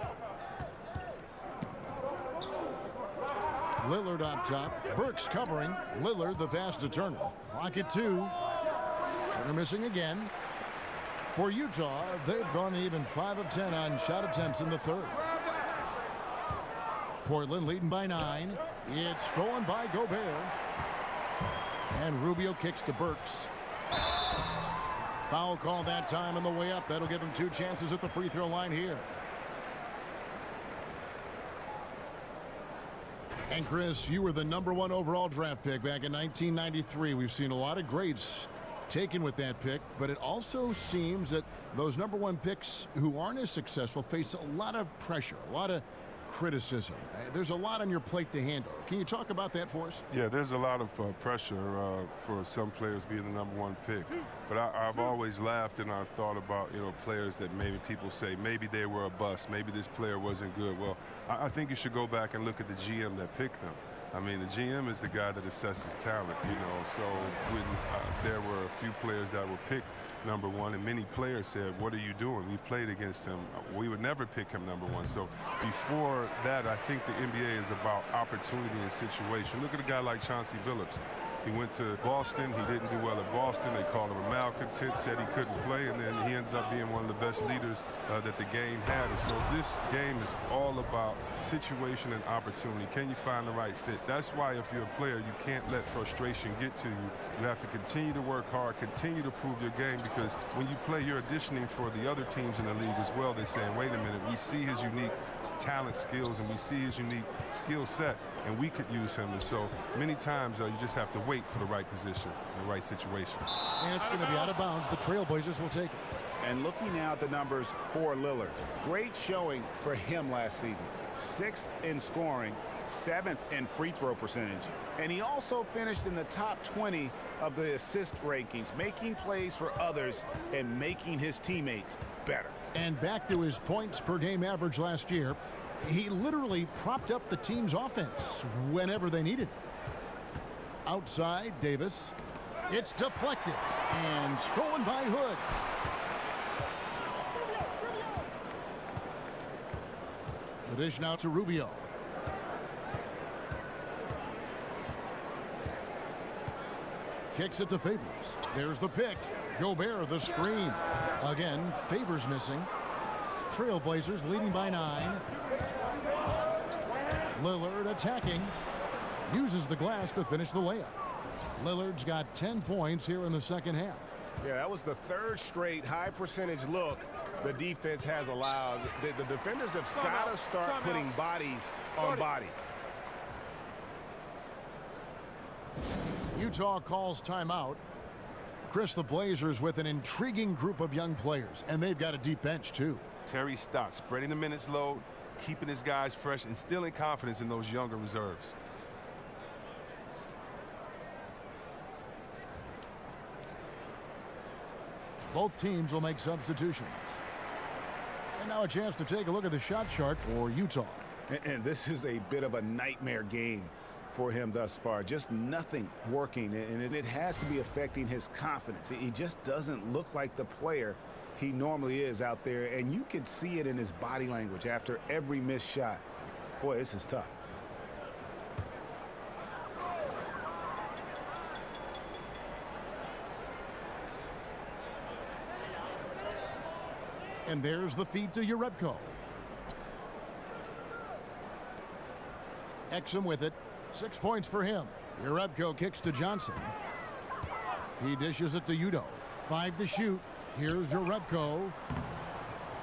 Lillard on top. Burks covering. Lillard the pass to Turner. Clock at 2. Turner missing again. For Utah, they've gone even 5 of 10 on shot attempts in the third. Portland leading by 9. It's stolen by Gobert. And Rubio kicks to Burks. Foul call that time on the way up. That'll give him 2 chances at the free throw line here. And Chris, you were the #1 overall draft pick back in 1993. We've seen a lot of greats taken with that pick, but it also seems that those #1 picks who aren't as successful face a lot of pressure, a lot of criticism. There's a lot on your plate to handle. Can you talk about that for us? Yeah, there's a lot of pressure for some players being the #1 pick. But I've always laughed and I've thought about, players that maybe people say maybe they were a bust, maybe this player wasn't good. Well, I think you should go back and look at the GM that picked them. I mean, the GM is the guy that assesses talent, So when there were a few players that were picked #1, and many players said, what are you doing? We've played against him. We would never pick him #1. So before that, I think the NBA is about opportunity and situation. Look at a guy like Chauncey Billups. He went to Boston. He didn't do well at Boston. They called him a malcontent, said he couldn't play, and then he ended up being one of the best leaders that the game had. And so this game is all about situation and opportunity. Can you find the right fit? That's why if you're a player, you can't let frustration get to you. You have to continue to work hard, continue to prove your game, because when you play, you're auditioning for the other teams in the league as well. They're saying, wait a minute, we see his unique talent, skills, and we see his unique skill set, and we could use him. And so many times you just have to wait for the right position, the right situation. And it's going to be out of bounds. The Trailblazers will take it. And looking now at the numbers for Lillard. Great showing for him last season. 6th in scoring, 7th in free throw percentage. And he also finished in the top 20 of the assist rankings, making plays for others and making his teammates better. And back to his points per game average last year, he literally propped up the team's offense whenever they needed it. Outside, Davis. It's deflected and stolen by Hood. The dish now to Rubio. Kicks it to Favors. There's the pick. Gobert the screen. Again, Favors missing. Trailblazers leading by 9. Lillard attacking. Uses the glass to finish the layup. Lillard's got 10 points here in the second half. Yeah, that was the 3rd straight high percentage look the defense has allowed. The defenders have got to start putting bodies on bodies. Utah calls timeout. Chris, the Blazers with an intriguing group of young players, and they've got a deep bench too. Terry Stott spreading the minutes load, keeping his guys fresh, instilling confidence in those younger reserves. Both teams will make substitutions. And now a chance to take a look at the shot chart for Utah. And this is a bit of a nightmare game for him thus far. Just nothing working, and it has to be affecting his confidence. He just doesn't look like the player he normally is out there, and you can see it in his body language after every missed shot. Boy, this is tough. And there's the feed to Urebko. Exum with it. 6 points for him. Urebko kicks to Johnson. He dishes it to Udo. 5 to shoot. Here's Urebko.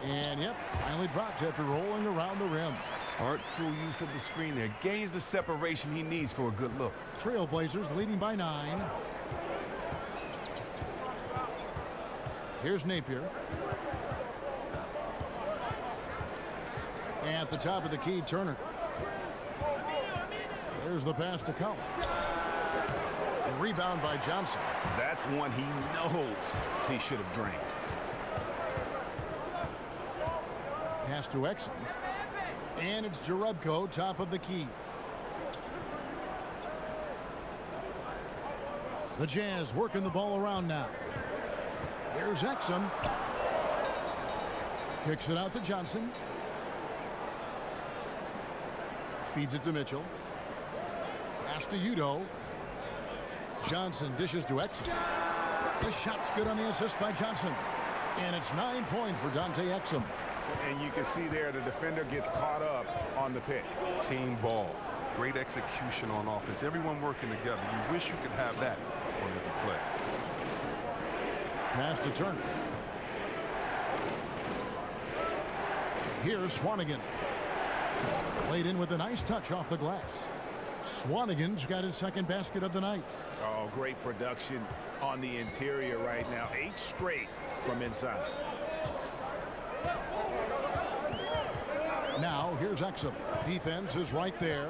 And yep, finally drops after rolling around the rim. Artful use of the screen there. Gains the separation he needs for a good look. Trailblazers leading by 9. Here's Napier. At the top of the key, Turner. There's the pass to Collins. Rebound by Johnson. That's one he knows he should have drained. Pass to Exum. And it's Urebko, top of the key. The Jazz working the ball around now. Here's Exum. Kicks it out to Johnson. Feeds it to Mitchell. Pass to Udo. Johnson dishes to Exum. The shot's good on the assist by Johnson. And it's 9 points for Dante Exum. And you can see there the defender gets caught up on the pick. Team ball. Great execution on offense. Everyone working together. You wish you could have that on the play. Pass to Turner. Here's Swanigan. Played in with a nice touch off the glass. Swanigan's got his second basket of the night. Oh, great production on the interior right now. 8 straight from inside. Now, here's Exum. Defense is right there.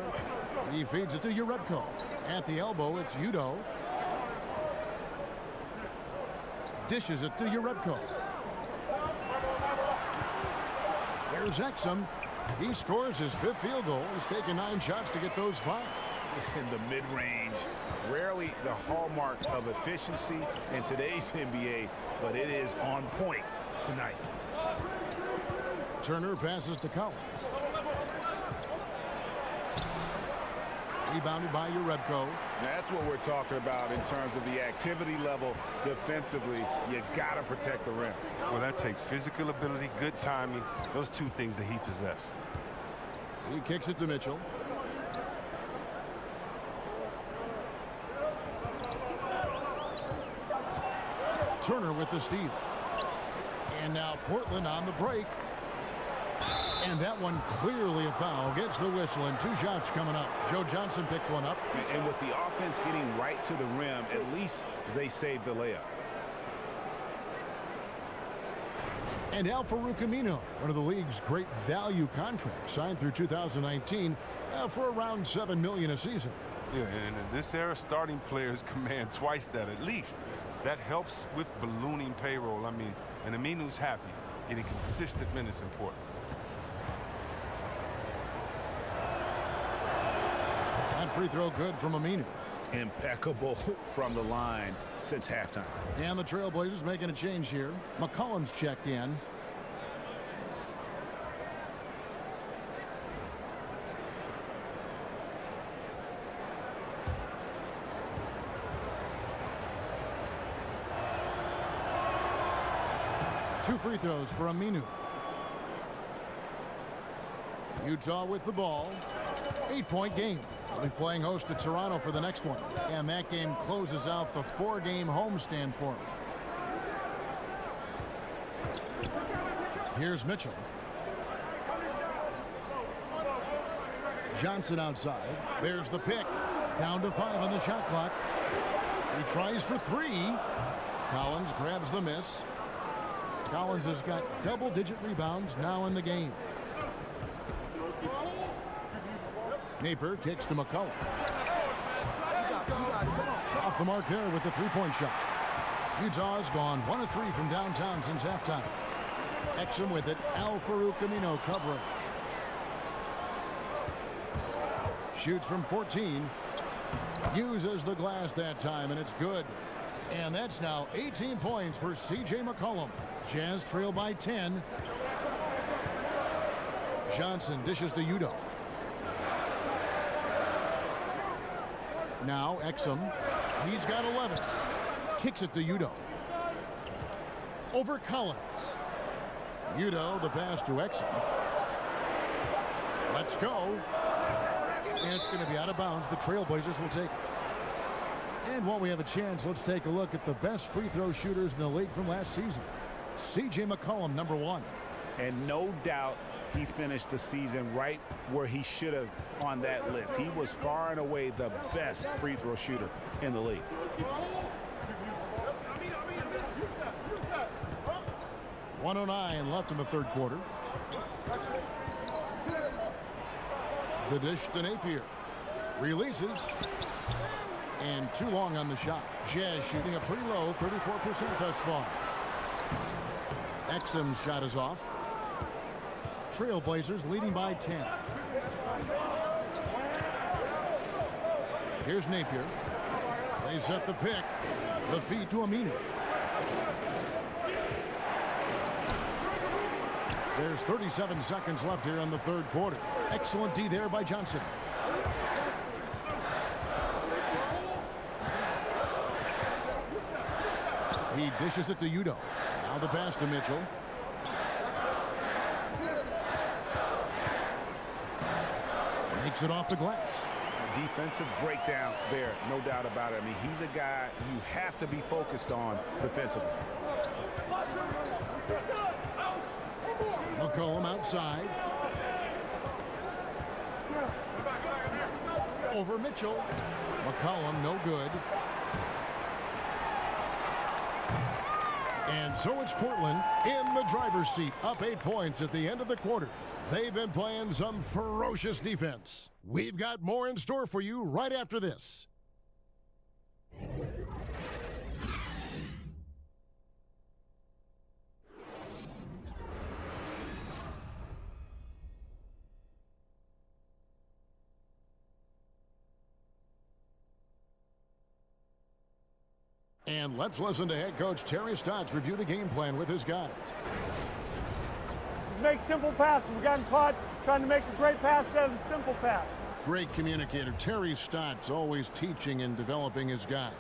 He feeds it to Urebko. At the elbow, it's Udo. Dishes it to Urebko. There's Exum. He scores his 5th field goal. He's taken 9 shots to get those 5. In the mid-range, rarely the hallmark of efficiency in today's NBA, but it is on point tonight. Turner passes to Collins. Rebounded by Urebko. That's what we're talking about in terms of the activity level defensively. You got to protect the rim. Well, that takes physical ability, good timing, those 2 things that he possesses. He kicks it to Mitchell. Turner with the steal. And now Portland on the break. And that one clearly a foul. Gets the whistle and 2 shots coming up. Joe Johnson picks one up. And with the offense getting right to the rim, at least they saved the layup. And Al-Farouq Aminu, one of the league's great value contracts, signed through 2019 for around $7 million a season. Yeah, and in this era, starting players command twice that at least. That helps with ballooning payroll. I mean, and Aminu's happy. Getting consistent minutes important. That free throw good from Aminu. Impeccable from the line since halftime. And the Trailblazers making a change here. McCollum's checked in. Two free throws for Aminu. Utah with the ball. 8-point game. They'll be playing host to Toronto for the next one. And that game closes out the 4-game homestand for them. Here's Mitchell. Johnson outside. There's the pick. Down to 5 on the shot clock. He tries for 3. Collins grabs the miss. Collins has got double-digit rebounds now in the game. Napier kicks to McCollum. Off the mark there with the 3-point shot. Utah's gone 1 of 3 from downtown since halftime. Exum with it. Al-Farouq Aminu covering. Shoots from 14. Uses the glass that time, and it's good. And that's now 18 points for C.J. McCollum. Jazz trail by 10. Johnson dishes to Udo. Now Exum. He's got 11. Kicks it to Udo. Over Collins. Udo, the pass to Exum. Let's go. And it's going to be out of bounds. The Trailblazers will take it. And while we have a chance, let's take a look at the best free throw shooters in the league from last season. C.J. McCollum, number 1. And no doubt he finished the season right where he should have on that list. He was far and away the best free throw shooter in the league. .109 left in the third quarter. The dish to Napier. Releases. And too long on the shot. Jazz shooting a pretty low 34% thus far. Exum's shot is off. Trailblazers leading by 10. Here's Napier. They set the pick. The feed to Aminu. There's 37 seconds left here in the third quarter. Excellent D there by Johnson. He dishes it to Udo. Now the pass to Mitchell. Makes it off the glass. A defensive breakdown there, no doubt about it. I mean, he's a guy you have to be focused on defensively. McCollum outside. Over Mitchell. McCollum no good. And so it's Portland in the driver's seat, up 8 points at the end of the quarter. They've been playing some ferocious defense. We've got more in store for you right after this. And let's listen to head coach Terry Stotts review the game plan with his guys. Make simple passes. We've gotten caught trying to make a great pass instead of a simple pass. Great communicator. Terry Stotts always teaching and developing his guys.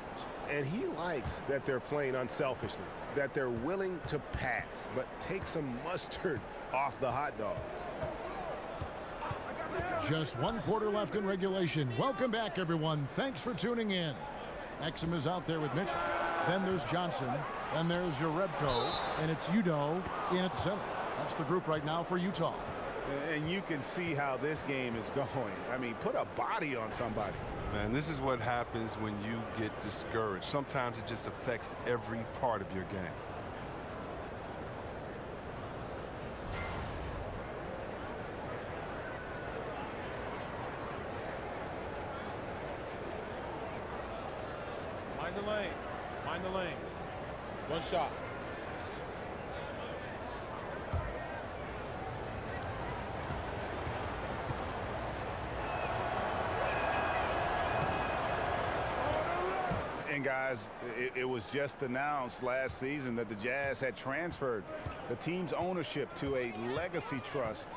And he likes that they're playing unselfishly, that they're willing to pass, but take some mustard off the hot dog. Just 1 quarter left in regulation. Welcome back, everyone. Thanks for tuning in. Exum is out there with Mitchell. Then there's Johnson. Then there's Jerebko. And it's Udo in at center. That's the group right now for Utah. And you can see how this game is going. I mean, put a body on somebody. Man, this is what happens when you get discouraged. Sometimes it just affects every part of your game. Mind the lanes. Mind the lanes. One shot. And guys, it was just announced last season that the Jazz had transferred the team's ownership to a legacy trust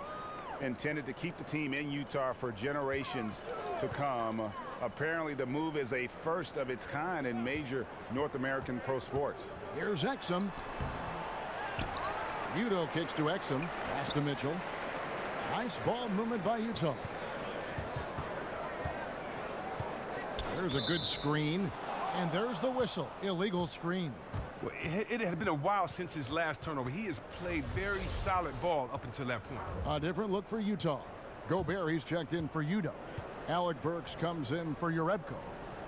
intended to keep the team in Utah for generations to come. Apparently, the move is a first of its kind in major North American pro sports. Here's Exum. Udo kicks to Exum. Pass to Mitchell. Nice ball movement by Utah. There's a good screen. And there's the whistle. Illegal screen. Well, it had been a while since his last turnover. He has played very solid ball up until that point. A different look for Utah. Gobert checked in for Udo. Alec Burks comes in for Jerebko.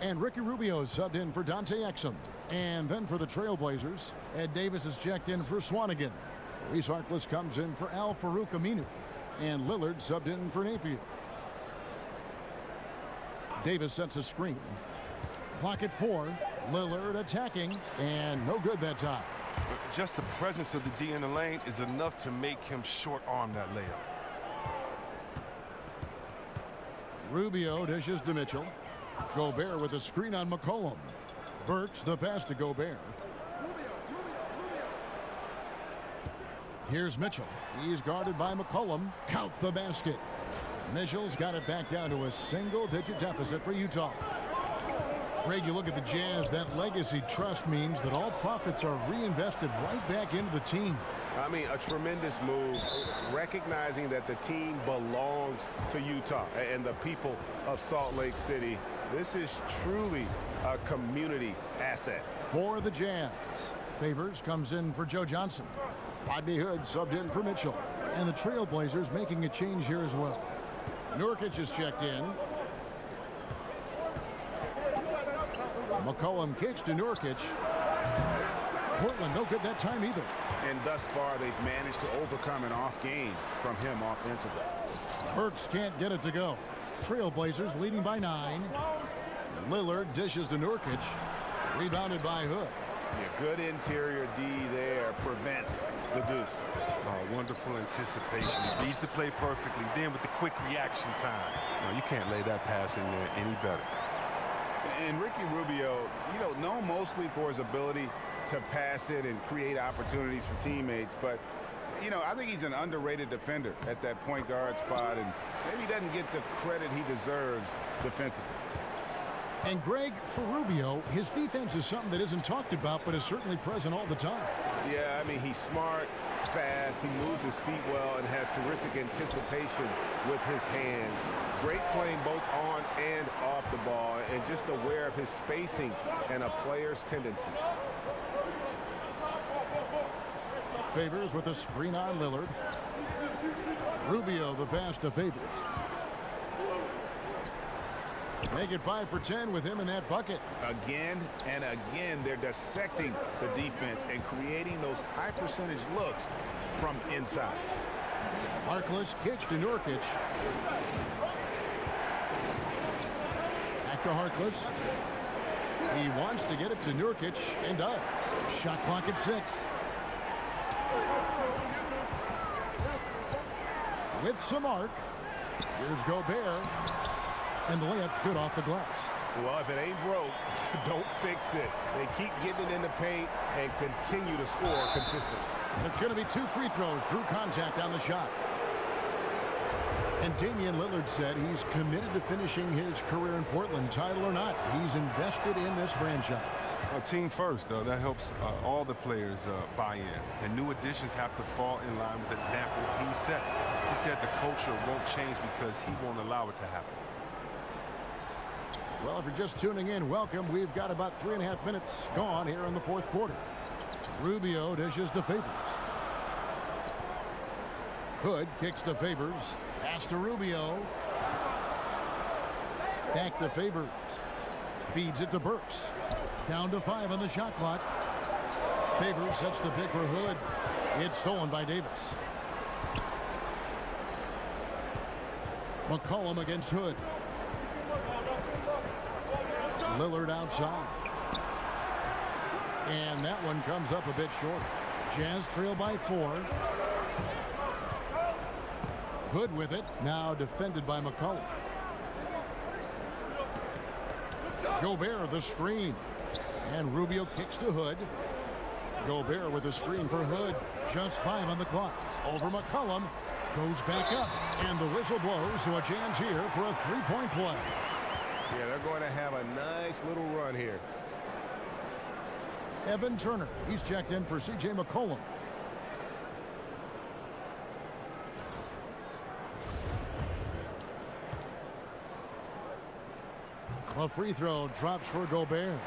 And Ricky Rubio subbed in for Dante Exum. And then for the Trailblazers, Ed Davis is checked in for Swanigan. Reese Harkless comes in for Al-Farouq Aminu. And Lillard subbed in for Napier. Davis sets a screen. Clock at 4. Lillard attacking, and no good that time. Just the presence of the D in the lane is enough to make him short-arm that layup. Rubio dishes to Mitchell. Gobert with a screen on McCollum. Burks the pass to Gobert. Here's Mitchell. He's guarded by McCollum. Count the basket. Mitchell's got it back down to a single-digit deficit for Utah. Greg, you look at the Jazz, that legacy trust means that all profits are reinvested right back into the team. I mean, a tremendous move, recognizing that the team belongs to Utah and the people of Salt Lake City. This is truly a community asset. For the Jazz, Favors comes in for Joe Johnson. Rodney Hood subbed in for Mitchell. And the Trailblazers making a change here as well. Nurkic is checked in. McCollum kicks to Nurkic. Portland no good that time either. And thus far, they've managed to overcome an off game from him offensively. Burks can't get it to go. Trailblazers leading by 9. Lillard dishes to Nurkic. Rebounded by Hood. Yeah, good interior D there prevents the deuce. Oh, wonderful anticipation. He reads the play perfectly. Then with the quick reaction time. No, you can't lay that pass in there any better. And Ricky Rubio, known mostly for his ability to pass it and create opportunities for teammates, but I think he's an underrated defender at that point guard spot, and maybe doesn't get the credit he deserves defensively. And Greg, for Rubio, his defense is something that isn't talked about, but is certainly present all the time. Yeah, I mean, he's smart, fast, he moves his feet well, and has terrific anticipation with his hands. Great playing both on and off the ball, and just aware of his spacing and a player's tendencies. Favors with a screen on Lillard. Rubio the pass to Favors. Make it 5 for 10 with him in that bucket. Again and again, they're dissecting the defense and creating those high percentage looks from inside. Harkless kicks to Nurkic. Back to Harkless. He wants to get it to Nurkic and does. Shot clock at 6. With some arc. Here's Gobert. And the layup's good off the glass. Well, if it ain't broke, don't fix it. They keep getting it in the paint and continue to score consistently. And it's going to be 2 free throws. Drew contact on the shot. And Damian Lillard said he's committed to finishing his career in Portland, title or not. He's invested in this franchise. Team first, though. That helps all the players buy in. And new additions have to fall in line with the example he set. He said the culture won't change because he won't allow it to happen. Well, if you're just tuning in, welcome. We've got about 3.5 minutes gone here in the 4th quarter. Rubio dishes to Favors. Hood kicks to Favors. Pass to Rubio. Back to Favors. Feeds it to Burks. Down to 5 on the shot clock. Favors sets the pick for Hood. It's stolen by Davis. McCollum against Hood. Lillard outside. And that one comes up a bit short. Jazz trail by 4. Hood with it. Now defended by McCollum. Gobert the screen. And Rubio kicks to Hood. Gobert with a screen for Hood. Just 5 on the clock. Over McCollum. Goes back up. And the whistle blows, so a Jazz here for a 3-point play. Yeah, they're going to have a nice little run here. Evan Turner. He's checked in for C.J. McCollum. A free throw drops for Gobert.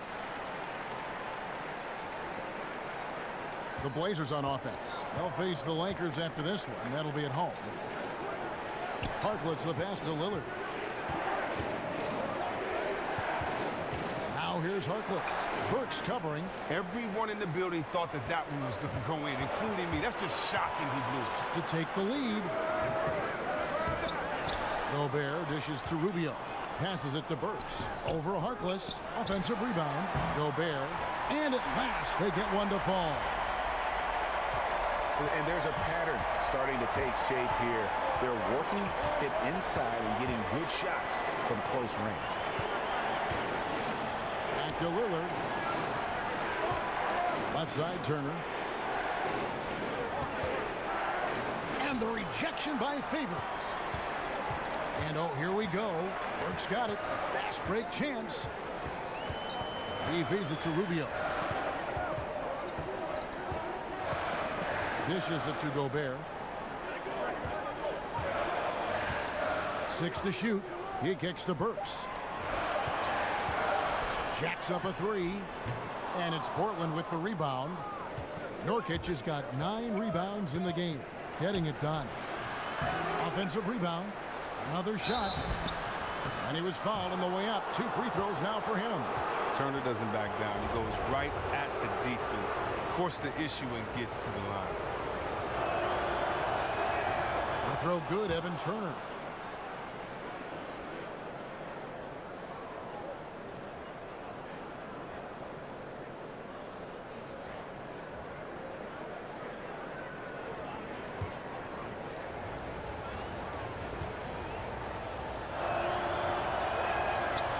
The Blazers on offense. They'll face the Lakers after this one. That'll be at home. Harkless the pass to Lillard. Now here's Harkless. Burks covering. Everyone in the building thought that one was going to go in, including me. That's just shocking he blew it. To take the lead. Gobert dishes to Rubio. Passes it to Burks. Over Harkless. Offensive rebound. Gobert. And at last, they get one to fall. And there's a pattern starting to take shape here. They're working it inside and getting good shots from close range. Back to Lillard. Left side, Turner. And the rejection by Favors. And oh, here we go. Burks got it. A fast break chance. He feeds it to Rubio. Dishes it to Gobert. 6 to shoot. He kicks to Burks. Jacks up a 3. And it's Portland with the rebound. Nurkic has got 9 rebounds in the game. Getting it done. Offensive rebound. Another shot. And he was fouled on the way up. 2 free throws now for him. Turner doesn't back down. He goes right at the defense. Forces the issue and gets to the line. The throw good, Evan Turner.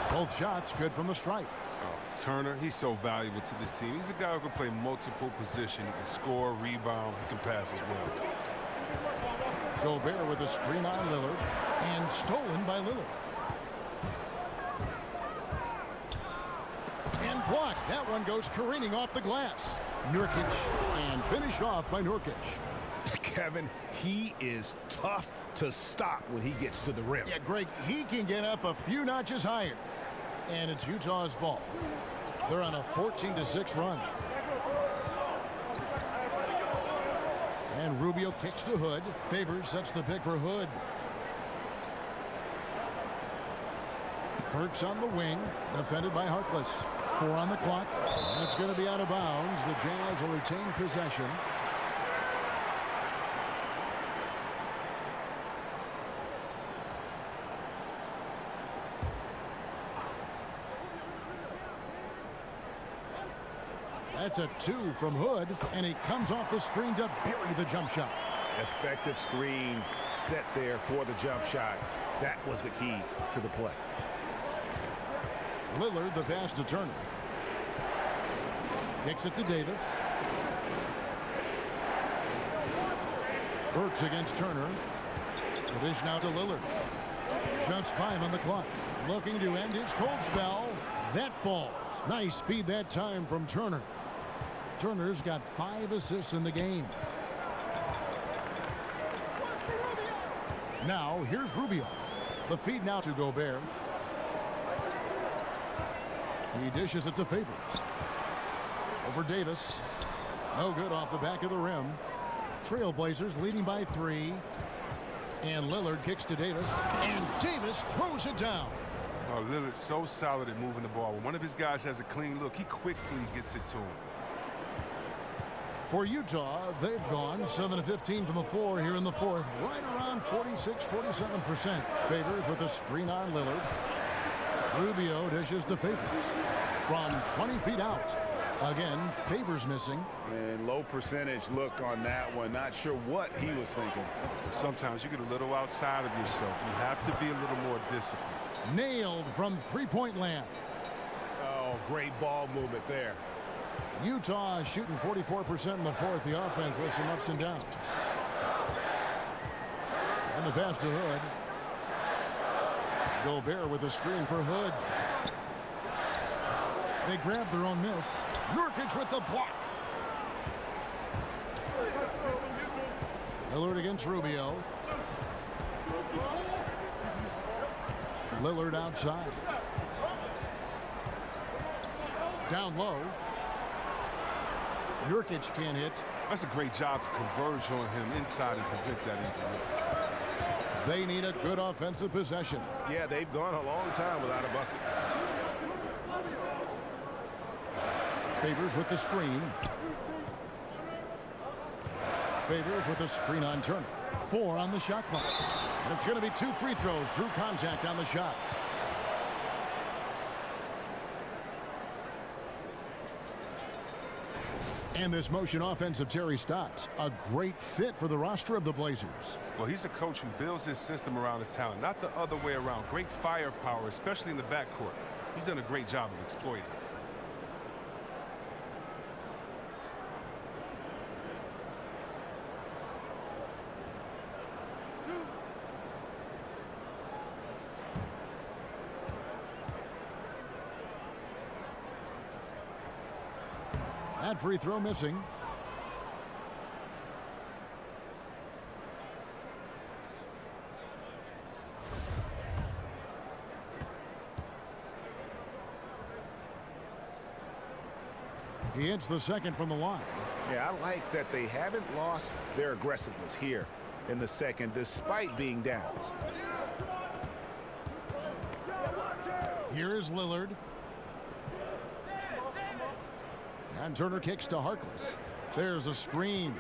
Both shots good from the stripe. Oh, Turner, he's so valuable to this team. He's a guy who can play multiple positions. He can score, rebound, he can pass as well. Gobert with a screen on Lillard and stolen by Lillard. And blocked. That one goes careening off the glass. Nurkic and finished off by Nurkic. Kevin, he is tough to stop when he gets to the rim. Yeah, Greg, he can get up a few notches higher. And it's Utah's ball. They're on a 14-6 run. And Rubio kicks to Hood. Favors sets the pick for Hood. Burks on the wing. Defended by Harkless. 4 on the clock. And it's going to be out of bounds. The Jazz will retain possession. That's a 2 from Hood, and he comes off the screen to bury the jump shot. Effective screen set there for the jump shot. That was the key to the play. Lillard, the pass to Turner. Kicks it to Davis. Burks against Turner. The dish now to Lillard. Just 5 on the clock. Looking to end his cold spell. That falls. Nice feed that time from Turner. Turner's got 5 assists in the game. Now, here's Rubio. The feed now to Gobert. He dishes it to Favors. Over Davis. No good off the back of the rim. Trailblazers leading by 3. And Lillard kicks to Davis. And Davis throws it down. Oh, Lillard's so solid at moving the ball. When one of his guys has a clean look, he quickly gets it to him. For Utah, they've gone 7 of 15 from the floor here in the 4th. Right around 46-47%. Favors with a screen on Lillard. Rubio dishes to Favors. From 20 feet out. Again, Favors missing. And low percentage look on that one. Not sure what he was thinking. Sometimes you get a little outside of yourself. You have to be a little more disciplined. Nailed from three-point land. Oh, great ball movement there. Utah shooting 44% in the 4th. The offense with some ups and downs. And the pass to Hood. Gobert with a screen for Hood. They grab their own miss. Nurkic with the block. Lillard against Rubio. Lillard outside. Down low. Nurkic can't hit. That's a great job to converge on him inside and prevent that easily. They need a good offensive possession. Yeah, they've gone a long time without a bucket. Favors with the screen. Favors with the screen on Turner. 4 on the shot clock. And it's going to be 2 free throws. Drew contact on the shot. And this motion offense of Terry Stotts, a great fit for the roster of the Blazers. Well, he's a coach who builds his system around his talent, not the other way around. Great firepower, especially in the backcourt. He's done a great job of exploiting it. That free throw missing. He hits the second from the line. Yeah, I like that they haven't lost their aggressiveness here in the second despite being down. Here is Lillard. And Turner kicks to Harkless. There's a screen.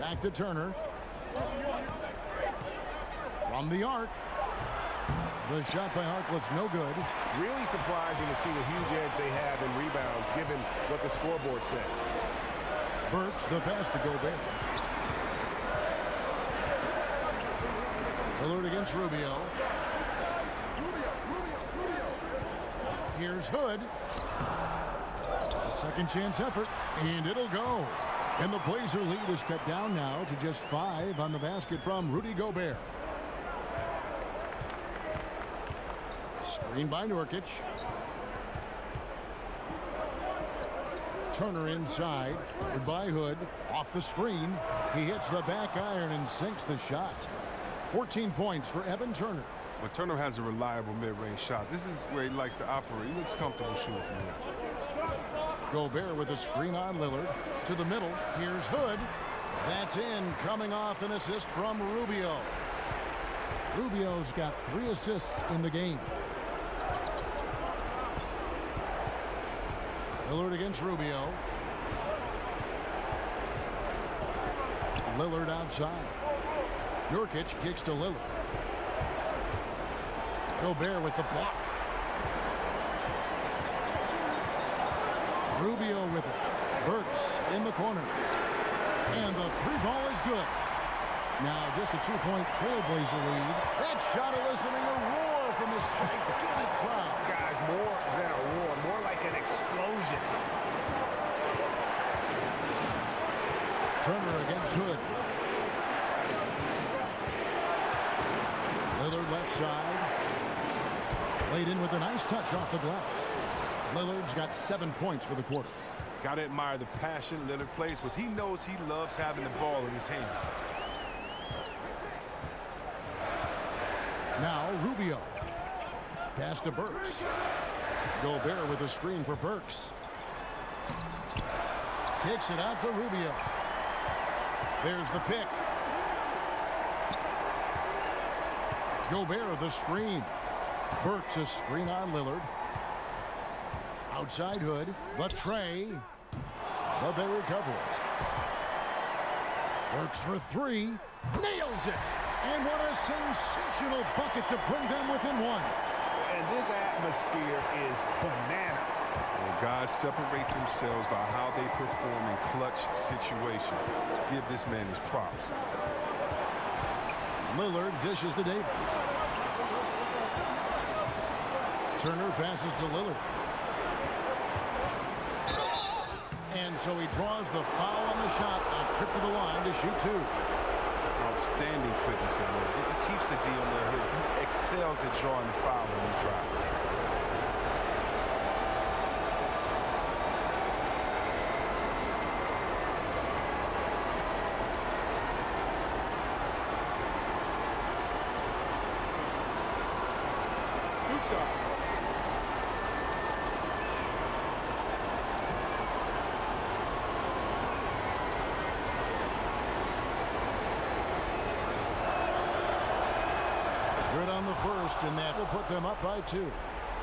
Back to Turner. From the arc. The shot by Harkless, no good. Really surprising to see the huge edge they have in rebounds, given what the scoreboard says. Burks, the pass to Gobert. Lillard against Rubio. Here's Hood. A second chance effort, and it'll go. And the Blazer lead is cut down now to just 5 on the basket from Rudy Gobert. Screen by Nurkic. Turner inside. By Hood. Off the screen. He hits the back iron and sinks the shot. 14 points for Evan Turner. When Turner has a reliable mid-range shot, this is where he likes to operate. He looks comfortable shooting from there. Gobert with a screen on Lillard. To the middle. Here's Hood. That's in. Coming off an assist from Rubio. Rubio's got 3 assists in the game. Lillard against Rubio. Lillard outside. Nurkic kicks to Lillard. Gobert with the block. Rubio with it. Burks in the corner. And the 3-ball is good. Now just a 2-point Trailblazer lead. That shot eliciting a roar from this gigantic crowd. Guys, more than a roar, more like an explosion. Turner against Hood. Lillard left side. Laid in with a nice touch off the glass. Lillard's got 7 points for the quarter. Got to admire the passion Lillard plays with. He knows he loves having the ball in his hands. Now Rubio. Pass to Burks. Gobert with a screen for Burks. Kicks it out to Rubio. There's the pick. Gobert with a screen. Burks a screen on Lillard. Outside Hood. The tray. But they recover it. Burks for 3. Nails it. And what a sensational bucket to bring them within 1. And this atmosphere is bananas. Well, guys separate themselves by how they perform in clutch situations. Give this man his props. Lillard dishes to Davis. Turner passes to Lillard. And so he draws the foul on the shot. A trip to the line to shoot 2. Outstanding quickness of Lillard. He keeps the D on their heels. He excels at drawing the foul when he drives. Good on the first, and that will put them up by 2.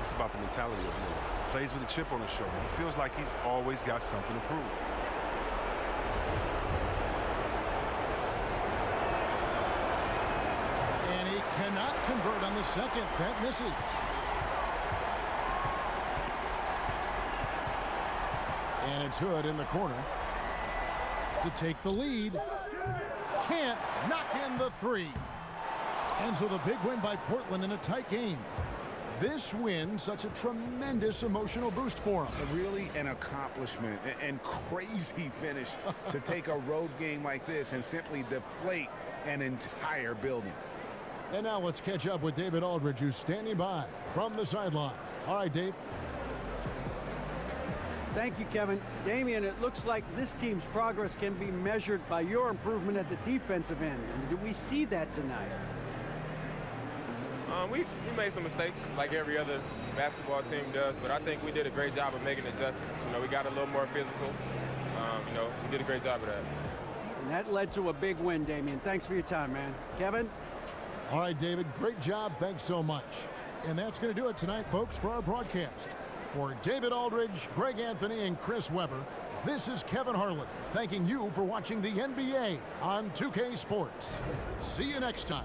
It's about the mentality of Lillard. Plays with a chip on his shoulder. He feels like he's always got something to prove. And he cannot convert on the second. That misses. And it's Hood in the corner to take the lead. Can't knock in the three. And so the big win by Portland in a tight game. This win, such a tremendous emotional boost for them. Really an accomplishment and crazy finish to take a road game like this and simply deflate an entire building. And now let's catch up with David Aldridge, who's standing by from the sideline. All right, Dave. Thank you, Kevin. Damian, it looks like this team's progress can be measured by your improvement at the defensive end. And do we see that tonight? We made some mistakes like every other basketball team does, but I think we did a great job of making adjustments. You know, we got a little more physical. You know, we did a great job of that. And that led to a big win, Damian. Thanks for your time, man. Kevin? All right, David, great job. Thanks so much. And that's going to do it tonight, folks, for our broadcast. For David Aldridge, Greg Anthony, and Chris Webber, this is Kevin Harlan thanking you for watching the NBA on 2K Sports. See you next time.